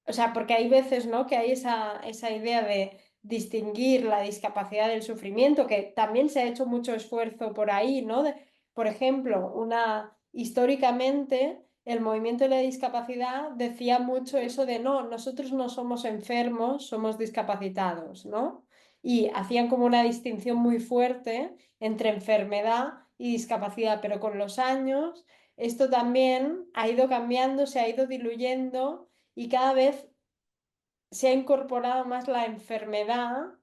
O sea, porque hay veces, ¿no?, que hay esa idea de distinguir la discapacidad del sufrimiento, que también se ha hecho mucho esfuerzo por ahí, ¿no? Por ejemplo, históricamente el movimiento de la discapacidad decía mucho eso de no, nosotros no somos enfermos, somos discapacitados, ¿no? Y hacían como una distinción muy fuerte entre enfermedad y discapacidad, pero con los años esto también ha ido cambiando, se ha ido diluyendo y cada vez se ha incorporado más la enfermedad,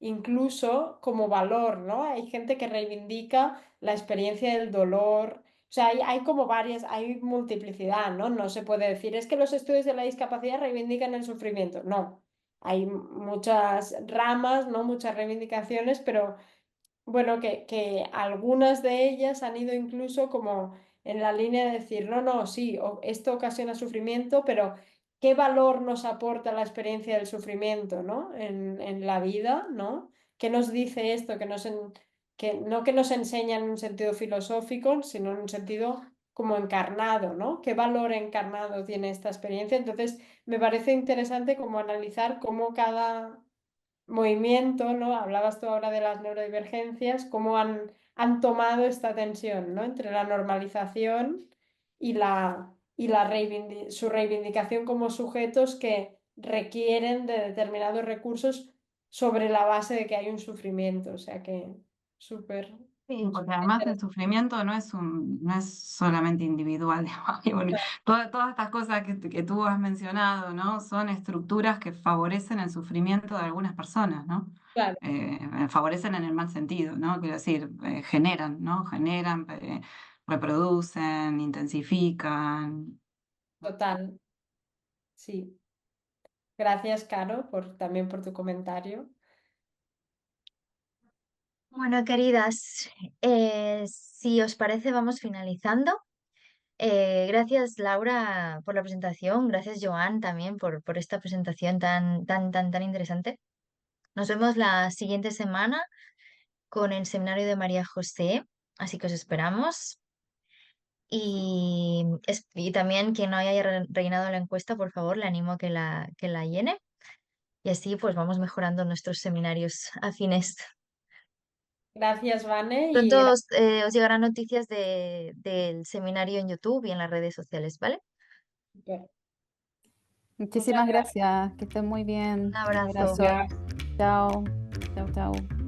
incluso como valor, ¿no? Hay gente que reivindica la experiencia del dolor. O sea, hay como varias, hay multiplicidad, ¿no? No se puede decir, es que los estudios de la discapacidad reivindican el sufrimiento. No, hay muchas ramas, ¿no? Muchas reivindicaciones, pero bueno, que algunas de ellas han ido incluso como en la línea de decir, no, no, sí, esto ocasiona sufrimiento, pero ¿qué valor nos aporta la experiencia del sufrimiento, ¿no?, en la vida, ¿no? ¿Qué nos dice esto? Que no que nos enseña en un sentido filosófico, sino en un sentido como encarnado, ¿no? ¿Qué valor encarnado tiene esta experiencia? Entonces, me parece interesante como analizar cómo cada movimiento, ¿no? Hablabas tú ahora de las neurodivergencias, cómo han tomado esta tensión, ¿no?, entre la normalización y su reivindicación como sujetos que requieren de determinados recursos sobre la base de que hay un sufrimiento. O sea que súper, Sí, porque súper además el interesante. sufrimiento no es solamente individual, digamos, y bueno, todas estas cosas que tú has mencionado, ¿no? Son estructuras que favorecen el sufrimiento de algunas personas, ¿no? Claro, Favorecen en el mal sentido, ¿no? Quiero decir, generan, ¿no? Generan, reproducen, intensifican. total, sí. Gracias, Caro, también por tu comentario. Bueno, queridas, si os parece, vamos finalizando. Gracias, Laura, por la presentación. Gracias, Joan, también por esta presentación tan interesante. Nos vemos la siguiente semana con el seminario de María José, así que os esperamos. Y también quien no haya rellenado la encuesta, por favor, le animo a que la llene. Y así pues vamos mejorando nuestros seminarios afines. Gracias, Vane, y Pronto os llegarán noticias del seminario en YouTube y en las redes sociales, ¿vale? muchas Muchísimas gracias. gracias, que estén muy bien. Un abrazo. Abrazo. Ya. Chao, chao, chao.